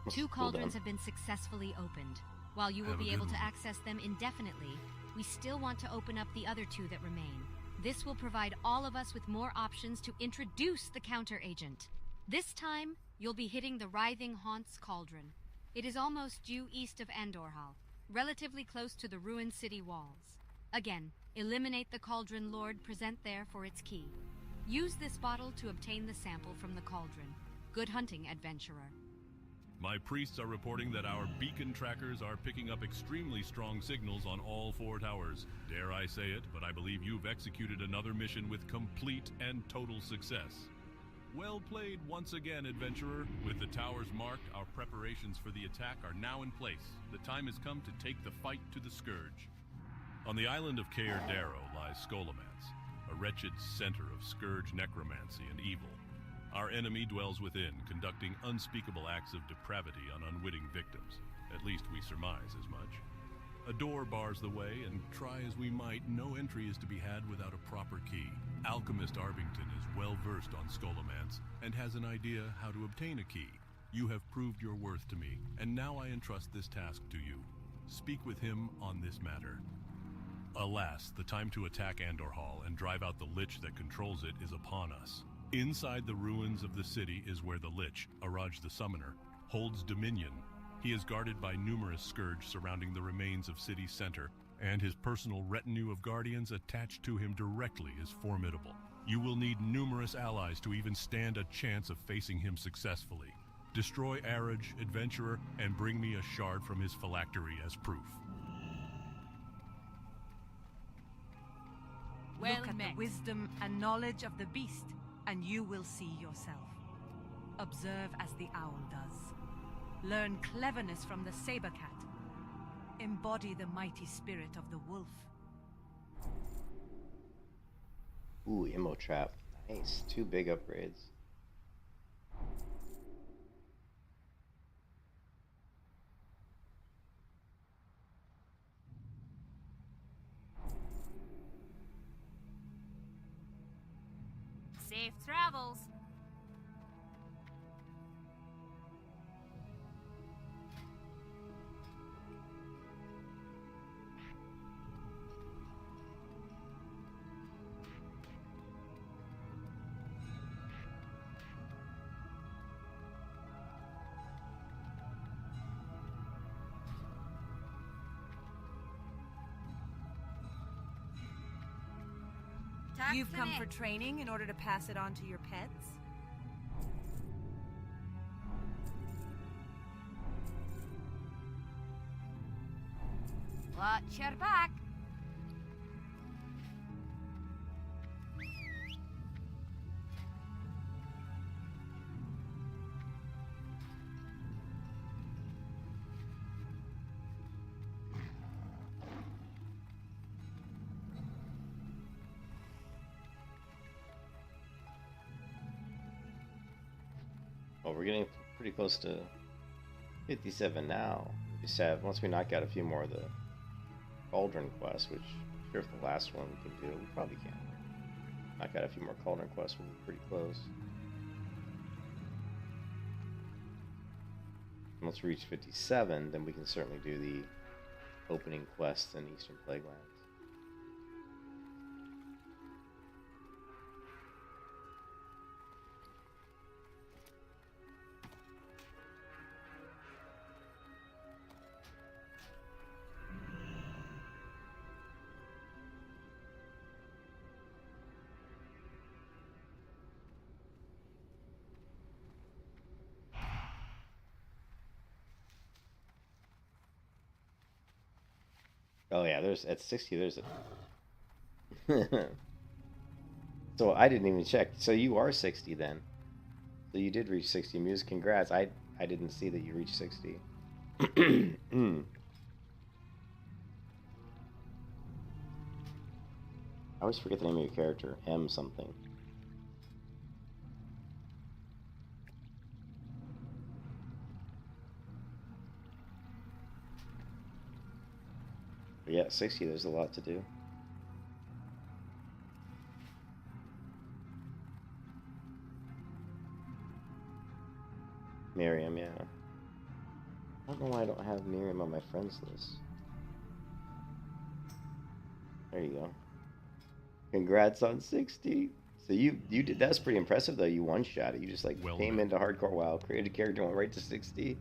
Two cauldrons have been successfully opened. While you will Have a be good able to one. access them indefinitely, we still want to open up the other two that remain. This will provide all of us with more options to introduce the counter-agent. This time, you'll be hitting the Writhing Haunts Cauldron. It is almost due east of Andorhal, relatively close to the ruined city walls. Again, eliminate the Cauldron Lord present there for its key. Use this bottle to obtain the sample from the cauldron. Good hunting, adventurer. My priests are reporting that our beacon trackers are picking up extremely strong signals on all 4 towers. Dare I say it, but I believe you've executed another mission with complete and total success. Well played once again, adventurer. With the towers marked, our preparations for the attack are now in place. The time has come to take the fight to the Scourge. On the island of Caer Darrow lies Scholomance, a wretched center of Scourge necromancy and evil. Our enemy dwells within, conducting unspeakable acts of depravity on unwitting victims. At least we surmise as much. A door bars the way, and try as we might, no entry is to be had without a proper key. Alchemist Arbington is well versed on Scholomance, and has an idea how to obtain a key. You have proved your worth to me, and now I entrust this task to you. Speak with him on this matter. Alas, the time to attack Andorhal and drive out the Lich that controls it is upon us. Inside the ruins of the city is where the Lich, Araj the Summoner, holds dominion. He is guarded by numerous Scourge surrounding the remains of city center, and his personal retinue of guardians attached to him directly is formidable. You will need numerous allies to even stand a chance of facing him successfully. Destroy Araj, adventurer, and bring me a shard from his phylactery as proof. Well Look at the wisdom and knowledge of the beast, and you will see yourself. Observe as the owl does. Learn cleverness from the saber cat. Embody the mighty spirit of the wolf. Ooh, Immo Trap. Nice. 2 big upgrades. Safe travels. You've come for training in order to pass it on to your pets? Watch your back. Well, we're getting pretty close to 57 now. Once we knock out a few more of the Cauldron quests, which I'm sure if the last one we can do, we probably can. Knock out a few more Cauldron quests, we'll be pretty close. Once we reach 57, then we can certainly do the opening quests in Eastern Plaguelands. Oh yeah, there's at 60 there's a So I didn't even check. So you are 60 then. So you did reach 60. Muse, congrats. I didn't see that you reached 60. I always forget the name of your character. M something. But yeah, 60, there's a lot to do. Miriam, yeah. I don't know why I don't have Miriam on my friends list. There you go. Congrats on 60. So you did, that's pretty impressive though. You one-shot it. You just like came into hardcore WoW, created a character, went right to 60.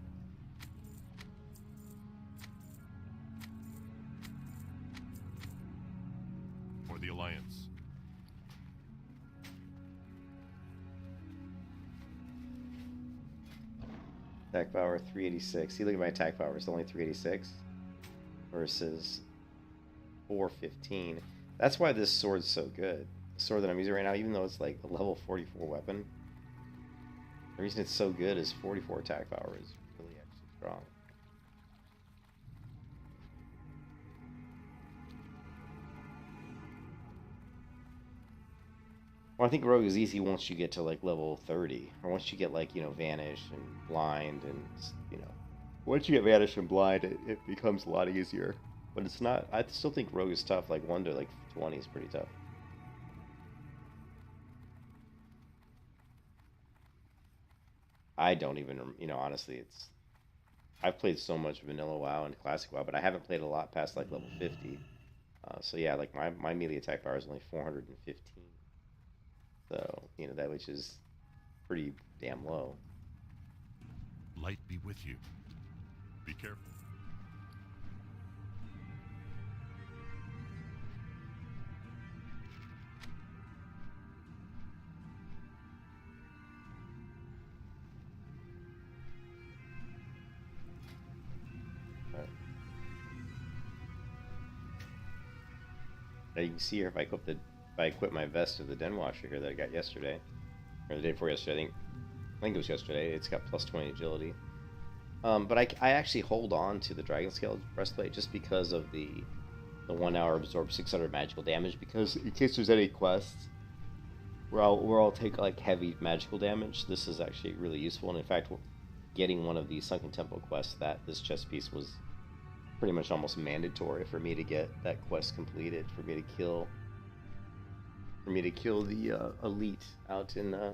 For the Alliance. Attack power 386. See, look at my attack power. It's only 386 versus 415. That's why this sword's so good. The sword that I'm using right now, even though it's like a level 44 weapon, the reason it's so good is 44 attack power is really actually strong. Well, I think Rogue is easy once you get to like level 30, or once you get like, you know, Vanish and Blind, and you know, once you get Vanish and Blind, it becomes a lot easier. But it's not. I still think Rogue is tough. Like 1 to like 20 is pretty tough. I don't even, you know, honestly, it's. I've played so much Vanilla WoW and Classic WoW, but I haven't played a lot past like level 50. So yeah, like my melee attack power is only 415. So, you know, that which is pretty damn low. Light be with you. Be careful. Right. Now you can see here if I equip my vest of the Den Washer here that I got yesterday, or the day before yesterday, I think it was yesterday. It's got plus 20 agility. But I actually hold on to the Dragon Scale breastplate just because of the 1 hour absorb 600 magical damage, because in case there's any quests where I'll take like heavy magical damage, this is actually really useful. And in fact, getting one of the Sunken Temple quests, that this chest piece was pretty much almost mandatory for me to get that quest completed, for me to kill the elite out in the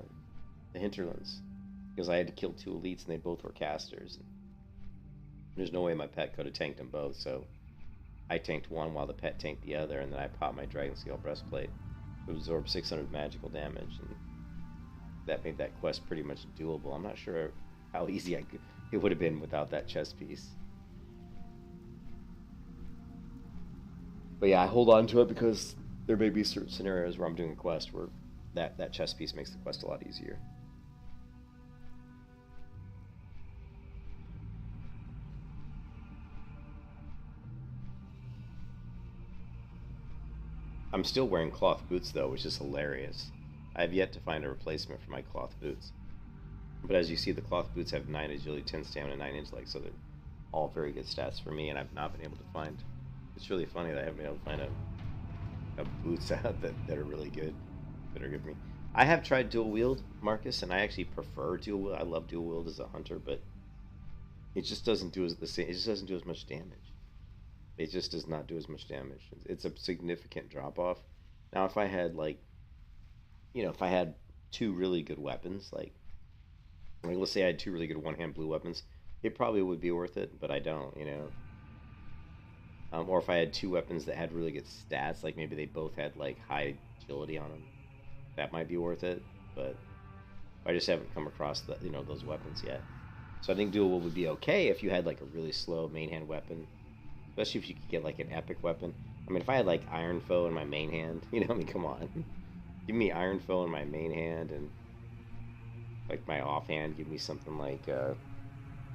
hinterlands, because I had to kill 2 elites and they both were casters. There's no way my pet could have tanked them both, so I tanked one while the pet tanked the other, and then I popped my Dragon Scale breastplate to absorb 600 magical damage, and that made that quest pretty much doable. I'm not sure how easy it would have been without that chest piece. But yeah, I hold on to it because there may be certain scenarios where I'm doing a quest where that chest piece makes the quest a lot easier. I'm still wearing cloth boots though, which is hilarious. I have yet to find a replacement for my cloth boots. But as you see, the cloth boots have 9 agility, 10 stamina, 9 intellect, so they're all very good stats for me, and I've not been able to find. It's really funny that I haven't been able to find a boots out that are really good, that are good for me. I have tried dual wield, Marcus, and I actually prefer dual wield. I love dual wield as a hunter, but it just doesn't do the same. It just doesn't do as much damage. It just does not do as much damage. It's a significant drop off. Now, if I had like, if I had two really good weapons, like let's say I had two really good one-hand blue weapons, it probably would be worth it, but I don't. Or if I had two weapons that had really good stats, like maybe they both had like high agility on them, that might be worth it. But I just haven't come across those weapons yet. So I think dual would be okay if you had like a really slow main hand weapon, especially if you could get like an epic weapon. I mean, if I had like Iron Foe in my main hand, I mean, come on, give me Iron Foe in my main hand, and like my offhand, give me something like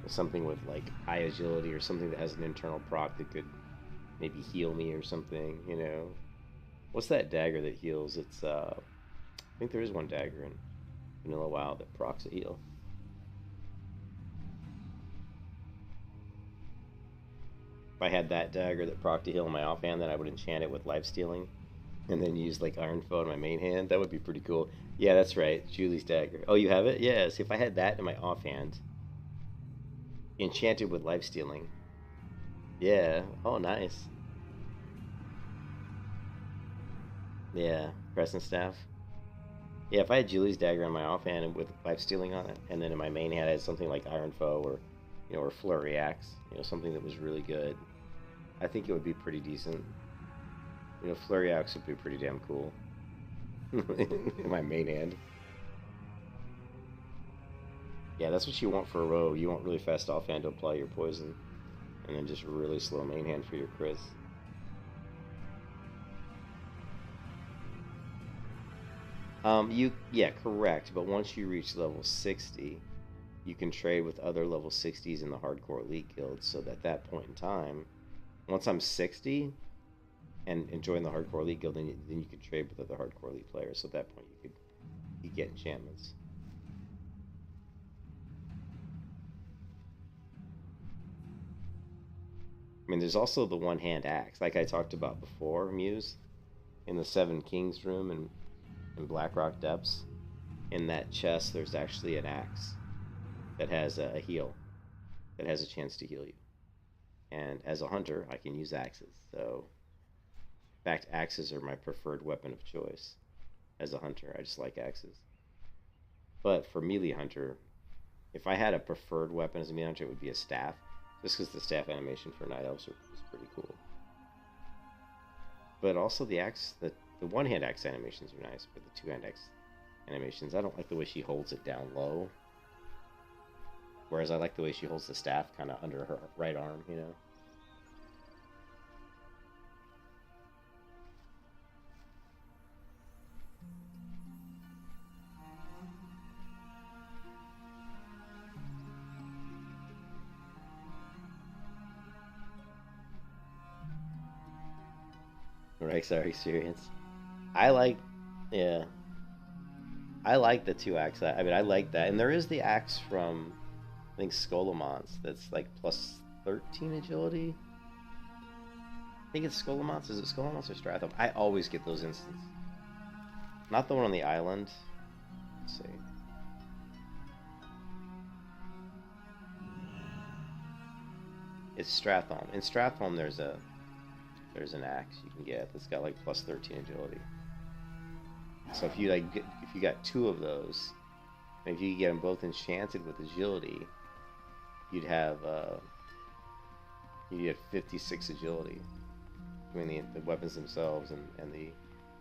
something with like high agility or something that has an internal proc that could maybe heal me or something. What's that dagger that heals? It's I think there is one dagger in Vanilla WoW that procs a heal. If I had that dagger that procced a heal in my offhand, then I would enchant it with life stealing, and then use like Iron Foe in my main hand. That would be pretty cool. Yeah, that's right, Julie's dagger. Oh, you have it? Yeah. See, if I had that in my offhand, enchanted with life stealing. Yeah. Oh, nice. Yeah, Crescent Staff. Yeah, if I had Julie's dagger in my offhand and with life stealing on it, and then in my main hand I had something like Iron Foe or Flurry Axe, something that was really good, I think it would be pretty decent. Flurry Axe would be pretty damn cool in my main hand. Yeah, that's what you want for a rogue. You want really fast offhand to apply your poison, and then just really slow main hand for your crits. Yeah, correct. But once you reach level 60, you can trade with other level 60s in the hardcore elite guilds. So at that point in time, once I'm 60 and join the hardcore elite guild, then you can trade with other hardcore elite players. So at that point, you get enchantments. I mean, there's also the one-hand axe, like I talked about before, Muse, in the Seven Kings room in Blackrock Depths. In that chest, there's actually an axe that has a heal, that has a chance to heal you. And as a hunter, I can use axes. So, in fact, axes are my preferred weapon of choice as a hunter. I just like axes. But for melee hunter, if I had a preferred weapon as a melee hunter, it would be a staff. Just because the staff animation for Night Elves is pretty cool. But also the axe, the one-hand axe animations are nice, but the two-hand axe animations, I don't like the way she holds it down low. Whereas I like the way she holds the staff kind of under her right arm, Right, sorry, experience. I like, yeah. I like the two axe. I mean, I like that. And there is the axe from, I think, Scolomonts that's like plus 13 agility. I think it's Scolomonts. Is it Scolomonts or Stratham? I always get those instances. Not the one on the island. Let's see. It's Stratham. In Stratham, there's an axe you can get that's got like plus 13 agility. So if you got two of those, and if you get them both enchanted with agility, you'd have 56 agility between the weapons themselves and the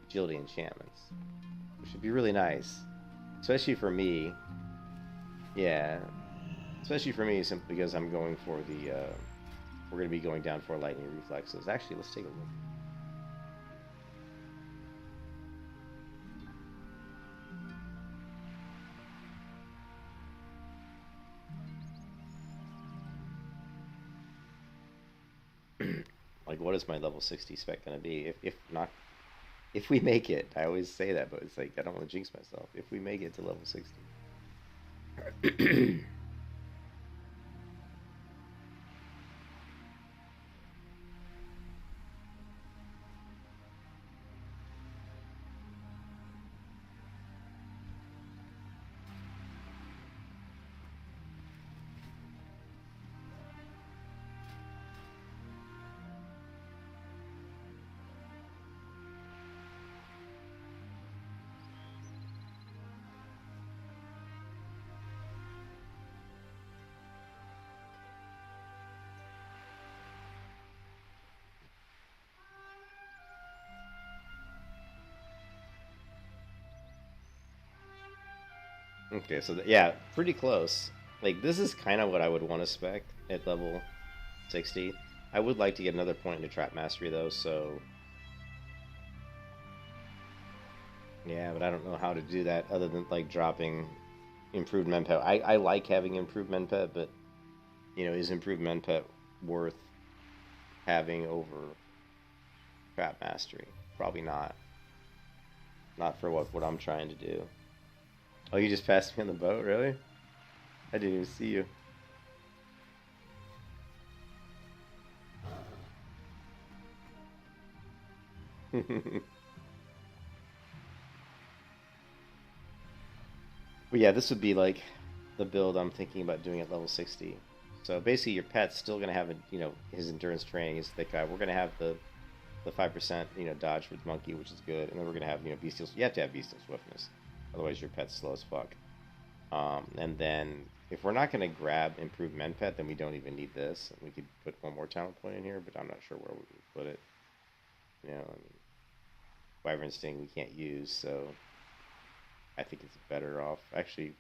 agility enchantments, which would be really nice, especially for me. Yeah, especially for me, simply because I'm going for the we're going to be going down for lightning reflexes. Actually, let's take a look. Like, what is my level 60 spec going to be? If we make it, I always say that, but it's like, I don't want to jinx myself. If we make it to level 60. Okay, so yeah, pretty close. Like, this is kind of what I would want to spec at level 60. I would like to get another point into Trap Mastery, though, so... Yeah, but I don't know how to do that other than, like, dropping Improved Menpet. I like having Improved Menpet, but, you know, is Improved Menpet worth having over Trap Mastery? Probably not. Not for what I'm trying to do. Oh, you just passed me on the boat? Really? I didn't even see you. But yeah, this would be like the build I'm thinking about doing at level 60. So basically your pet's still going to have, you know, his endurance training, his thick eye. We're going to have the 5%, you know, dodge with monkey, which is good. And then we're going to have, you know, bestial. You have to have bestial swiftness. Otherwise your pet's slow as fuck. And then if we're not going to grab improved men pet, then we don't even need this. We could put one more talent point in here, but I'm not sure where we would put it. You know, I mean, Wyvern Sting we can't use, so I think it's better off. Actually,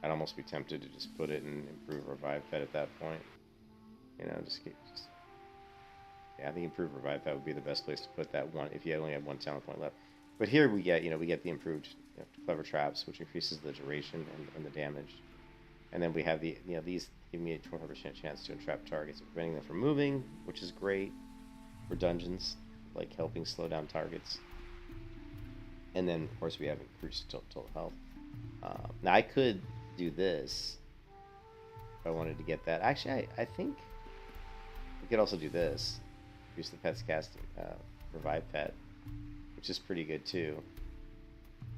I'd almost be tempted to just put it in improve revive pet at that point. You know, yeah, I think improve revive pet would be the best place to put that one if you only have one talent point left. But here we get, you know, we get the improved, you know, clever traps, which increases the duration and the damage. And then we have the, you know, these give me a 25% chance to entrap targets, preventing them from moving, which is great for dungeons, like helping slow down targets. And then, of course, we have increased total health. Now, I could do this if I wanted to get that. Actually, I think we could also do this. Use the pet's casting, revive pet, which is pretty good too.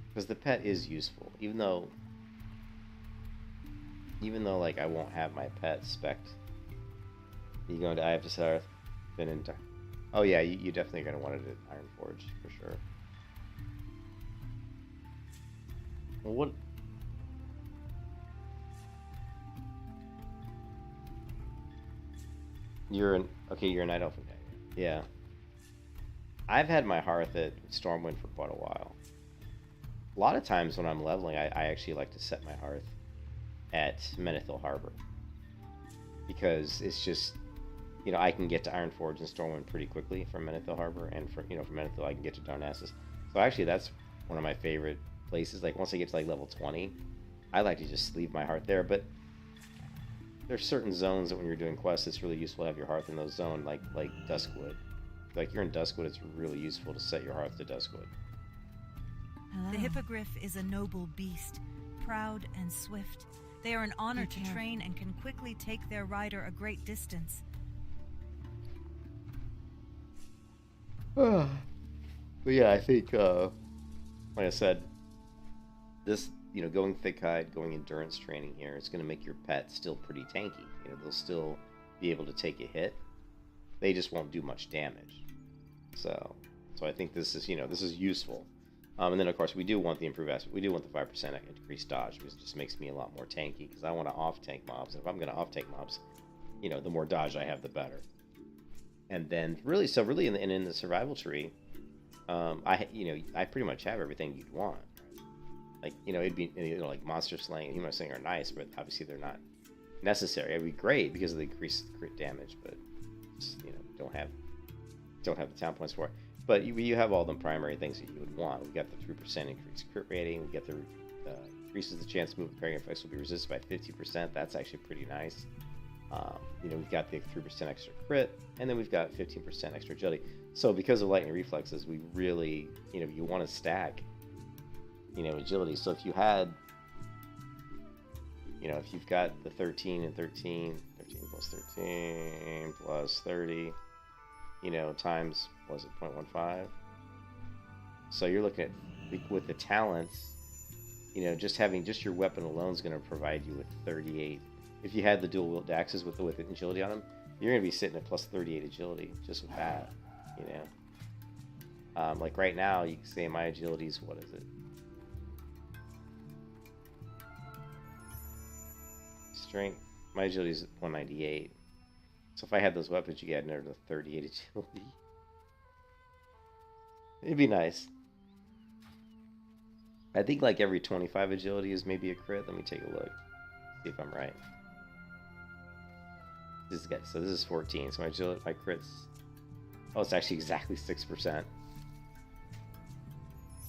Because the pet is useful, even though like I won't have my pet spec'd. You go into Eye of Desarth, then into... Oh yeah, you definitely are going to want it at Ironforge, for sure. Well, what... You're an... Okay, you're a Night Elf. Yeah. I've had my Hearth at Stormwind for quite a while. A lot of times when I'm leveling, I actually like to set my Hearth at Menethil Harbor, because it's just, you know, I can get to Ironforge and Stormwind pretty quickly from Menethil Harbor, and from, you know, from Menethil I can get to Darnassus. So actually that's one of my favorite places. Like once I get to like level 20, I like to just leave my Hearth there. But there's certain zones that when you're doing quests, it's really useful to have your Hearth in those zones, like Duskwood. Like you're in Duskwood, it's really useful to set your Hearth to Duskwood. Hello. The Hippogriff is a noble beast, proud and swift. They are an honor to train and can quickly take their rider a great distance. But yeah, I think, like I said, this, you know, going thick-eyed, going endurance training here, it's going to make your pet still pretty tanky. You know, they'll still be able to take a hit. They just won't do much damage. So I think this is, you know, this is useful. And then, of course, we do want the improved aspect. We do want the 5% increased dodge, because it just makes me a lot more tanky, because I want to off-tank mobs. And if I'm going to off-tank mobs, you know, the more dodge I have, the better. And then, really, in the survival tree, I pretty much have everything you'd want. Like, you know, it'd be, you know, like monster slaying and human slaying are nice, but obviously they're not necessary. It'd be great because of the increased crit damage, but just, you know, don't have the talent points for it. But you have all the primary things that you would want. We've got the 3% increased crit rating. We get the increases the chance movement pairing effects will be resisted by 50%. That's actually pretty nice. You know, we've got the 3% extra crit, and then we've got 15% extra agility. So because of lightning reflexes, we really, you know, you want to stack, you know, agility. So if you had, you know, if you've got the 13 and 13 plus 13 plus 30, you know, times, was it 0.15? So you're looking at, with the talents, you know, just having just your weapon alone is going to provide you with 38. If you had the dual wield axes with agility on them, you're going to be sitting at plus 38 agility just with that, you know. Like right now, you can say my agility is, what is it? Strength. My agility is 198. So if I had those weapons, you get another 38 agility. It'd be nice. I think like every 25 agility is maybe a crit. Let me take a look. See if I'm right. This is 14. So my agility, my crits. Oh, it's actually exactly 6%.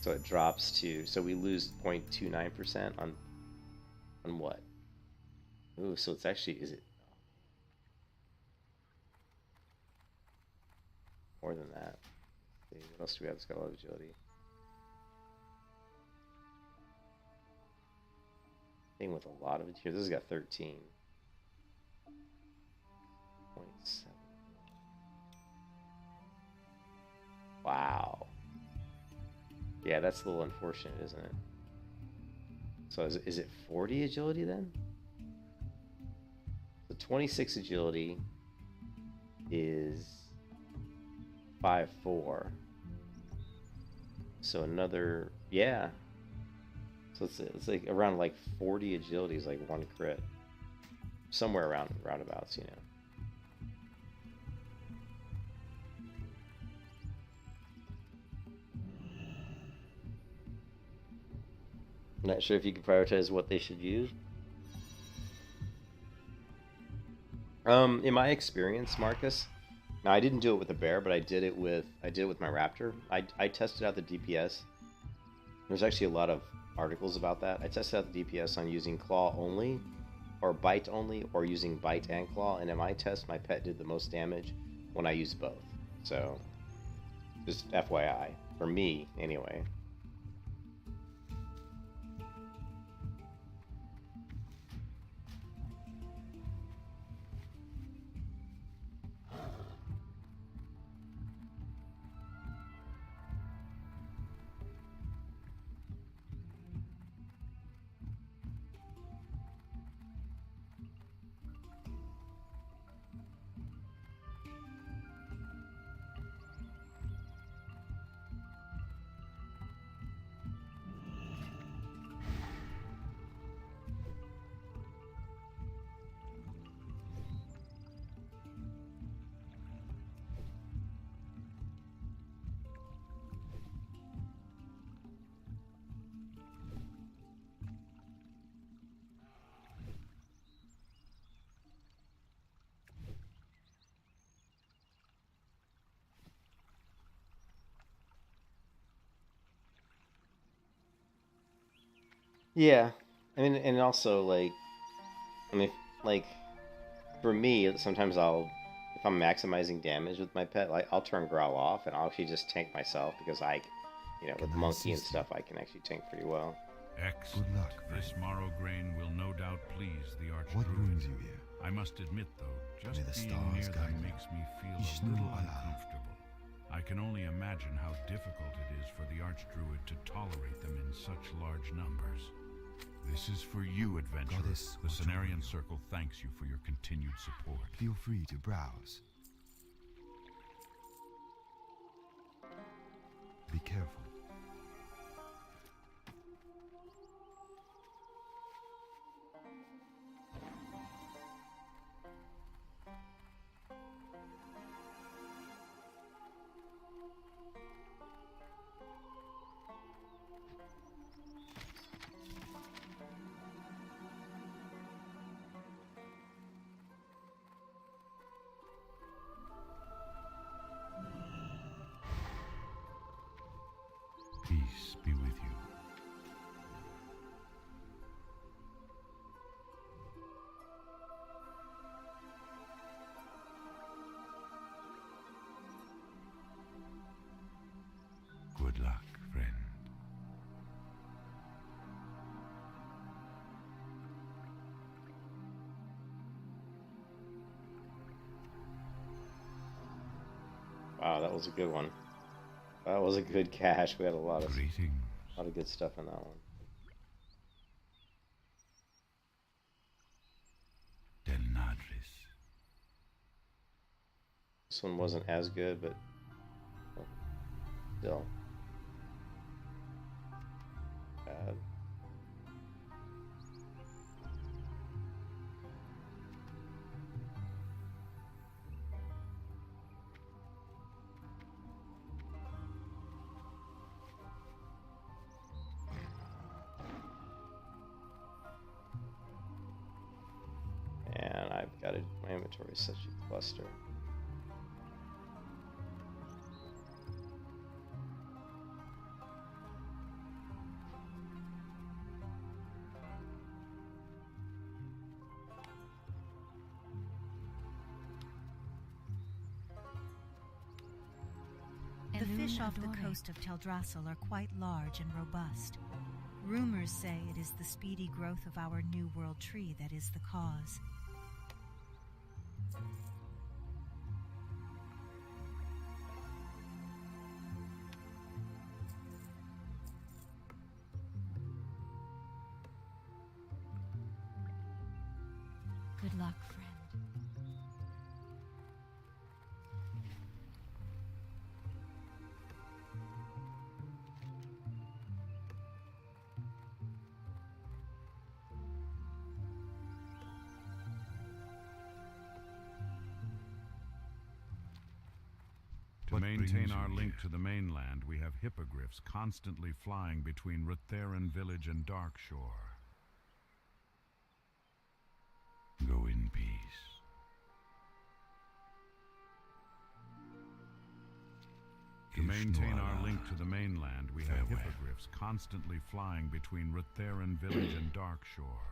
So it drops to. So we lose 0.29% on what? Ooh, so it's actually, is it more than that? Let's see, what else do we have? It's got a lot of agility. Thing with a lot of it here. This has got 13. 0.7. Wow. Yeah, that's a little unfortunate, isn't it? So is it 40 agility then? So 26 agility is 5-4. So another, yeah. So it's like around like 40 agility is like one crit. Somewhere around roundabouts, you know. I'm not sure if you can prioritize what they should use. In my experience, Marcus, now I didn't do it with a bear, but I did it with my raptor. I tested out the DPS. There's actually a lot of articles about that. I tested out the DPS on using claw only, or bite only, or using bite and claw. And in my test, my pet did the most damage when I used both. So, just FYI, for me anyway. Yeah, I mean, and also like, I mean, like, for me, sometimes if I'm maximizing damage with my pet, like I'll turn Growl off and I'll actually just tank myself because with Monkey and stuff, I can actually tank pretty well. Excellent. Good luck, friend. This marrow grain will no doubt please the archdruid. What brings you here? I must admit, though, just May the being near stars them guide makes me feel a Ishnu little Allah. uncomfortable. I can only imagine how difficult it is for the archdruid to tolerate them in such large numbers. This is for you, adventurer. Goddess, The what do Cenarian you? Circle thanks you for your continued support. Feel free to browse. Be careful. Peace be with you. Good luck, friend. Wow, that was a good one. That was a good cache. We had a lot of Greetings. good stuff in that one. Del Nadris. This one wasn't as good, but well, still bad. We're such a cluster. The fish off the coast of Teldrassil are quite large and robust. Rumors say it is the speedy growth of our New World tree that is the cause. Good luck, friend. To maintain our link to the mainland, we have hippogriffs constantly flying between Rutheran village and Darkshore. Go in peace. To maintain our link to the mainland, we have hippogriffs constantly flying between Rutheran village and Darkshore.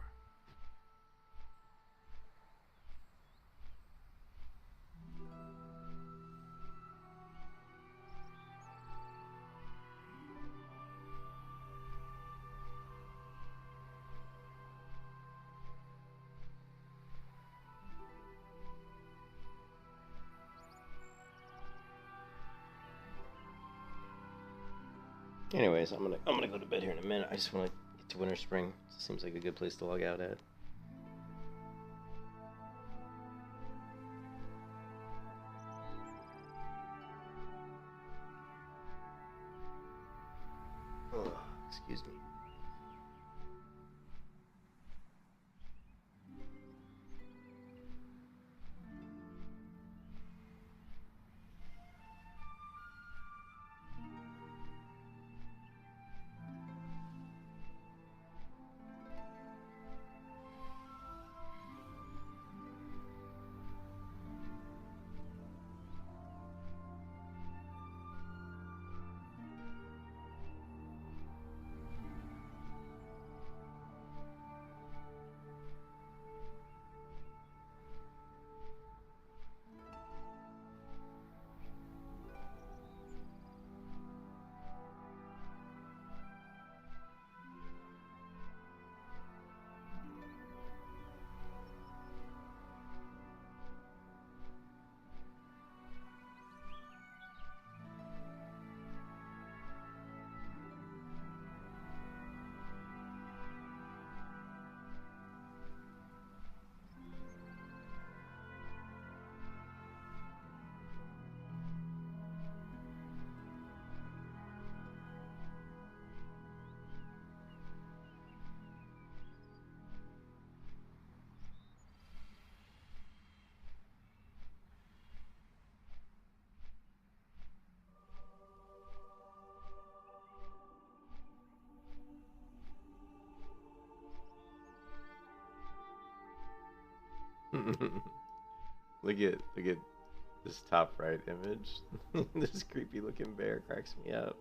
Anyways, I'm gonna go to bed here in a minute. I just want to get to Winter Spring. Seems like a good place to log out at. Oh, excuse me. Look at this top right image. This creepy looking bear cracks me up.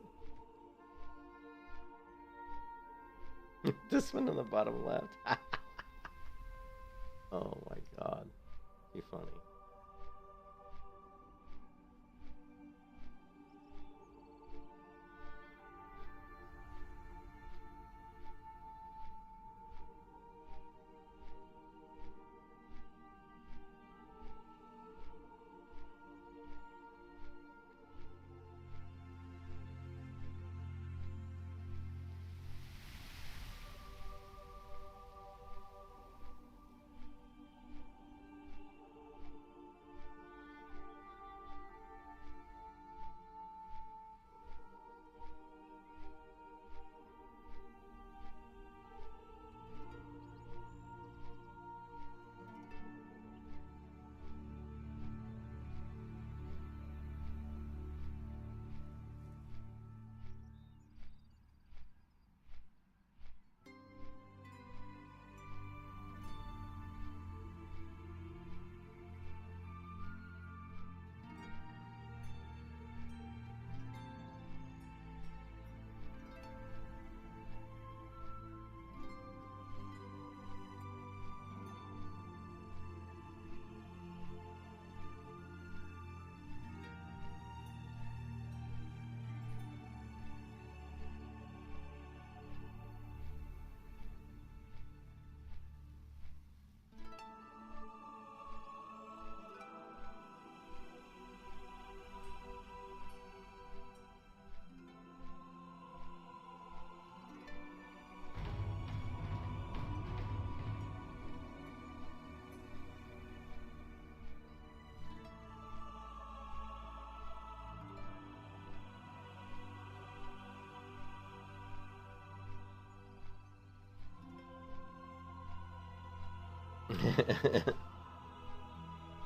This one on the bottom left. Oh my god. Be funny.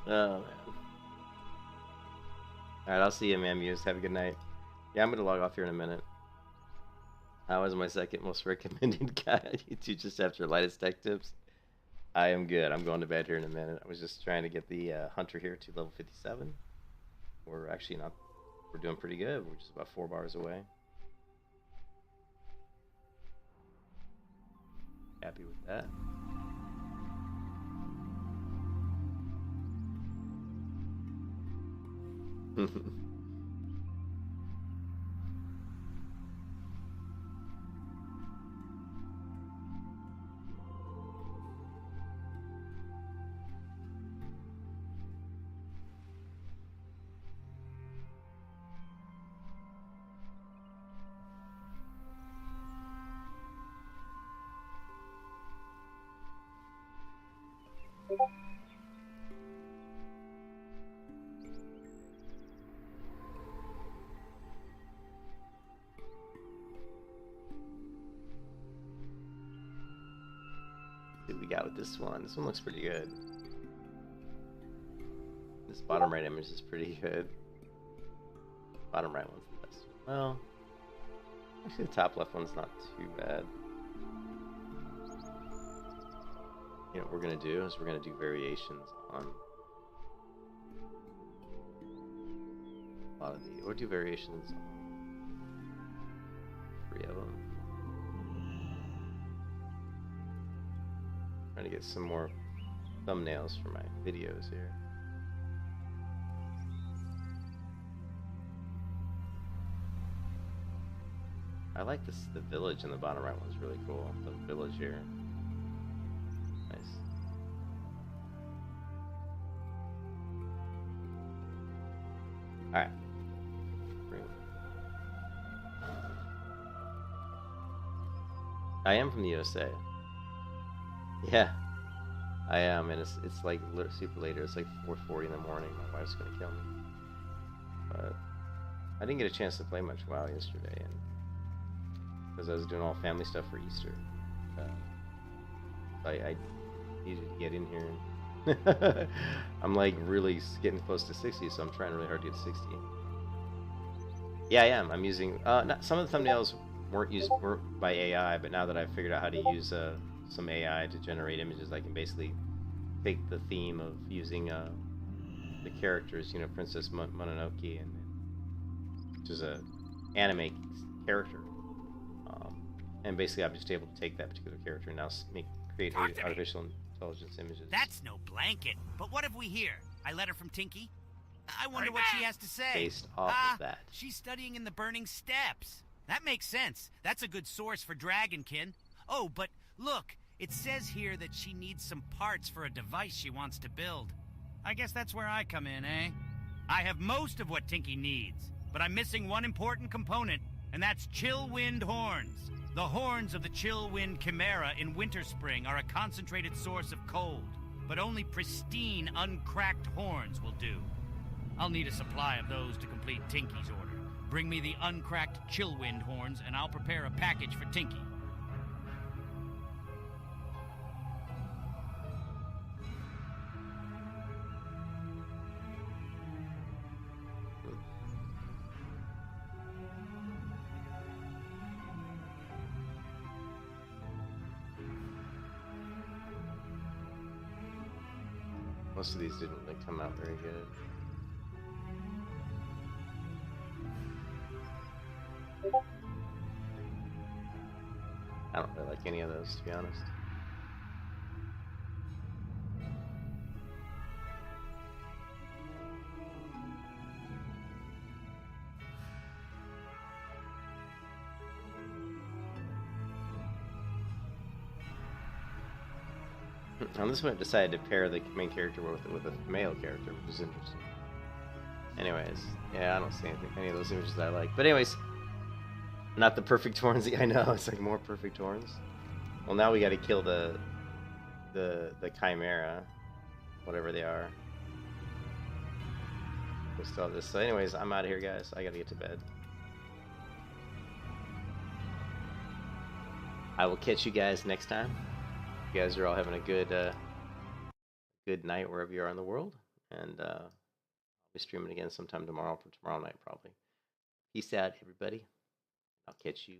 Oh man. Alright, I'll see you, man. Muse. Have a good night. Yeah, I'm gonna log off here in a minute. How is my second most recommended guide? YouTube just after lightest tech tips. I am good. I'm going to bed here in a minute. I was just trying to get the hunter here to level 57. We're actually not. We're doing pretty good. We're just about 4 bars away. Happy with that. See what we got with this one. This one looks pretty good. This bottom right image is pretty good. Bottom right one's the best. Well, actually the top left one's not too bad. You know what we're going to do is we're going to do variations on a lot of the, or do variations on 3 of them. Trying to get some more thumbnails for my videos here. I like this, the village in the bottom right one's really cool. The village here. Nice. Alright. I am from the USA. Yeah, I am, and it's like super later. It's like 4:40 in the morning. My wife's gonna kill me. But I didn't get a chance to play much WoW yesterday, and because I was doing all family stuff for Easter. I needed to get in here. I'm like really getting close to 60, so I'm trying really hard to get to 60. Yeah, I am. I'm using some of the thumbnails weren't by AI, but now that I've figured out how to use some AI to generate images, I can basically take the theme of using the characters, you know, Princess Mononoke, which is a anime character, and basically I'm just able to take that particular character and now create artificial intelligence images. That's no blanket. But what have we here? A letter from Tinky? I wonder what she has to say. Based off of that. She's studying in the Burning Steppes. That makes sense. That's a good source for Dragonkin. Oh, but look, it says here that she needs some parts for a device she wants to build. I guess that's where I come in, eh? I have most of what Tinky needs, but I'm missing one important component, and that's Chillwind horns. The horns of the Chillwind Chimera in Winterspring are a concentrated source of cold, but only pristine, uncracked horns will do. I'll need a supply of those to complete Tinky's order. Bring me the uncracked Chillwind horns, and I'll prepare a package for Tinky. Most of these didn't really come out very good. I don't really like any of those, to be honest. On this one, I decided to pair the main character with a male character, which is interesting. Anyways, yeah, I don't see any of those images that I like. But anyways, not the perfect horns. I know, it's like more perfect horns. Well, now we got to kill the chimera, whatever they are. We still have this. So anyways, I'm out of here, guys. I got to get to bed. I will catch you guys next time. You guys are all having a good good night wherever you are in the world. And I'll be streaming again sometime tomorrow for tomorrow night, probably. Peace out, everybody. I'll catch you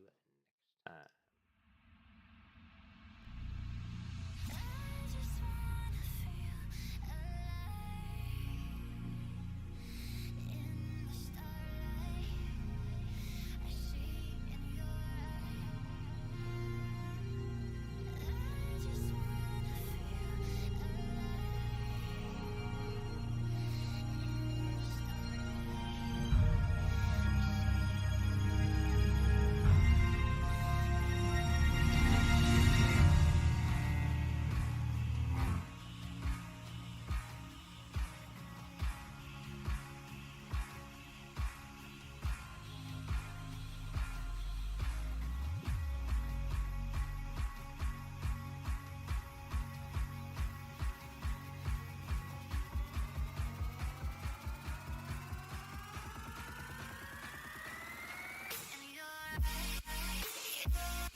next time.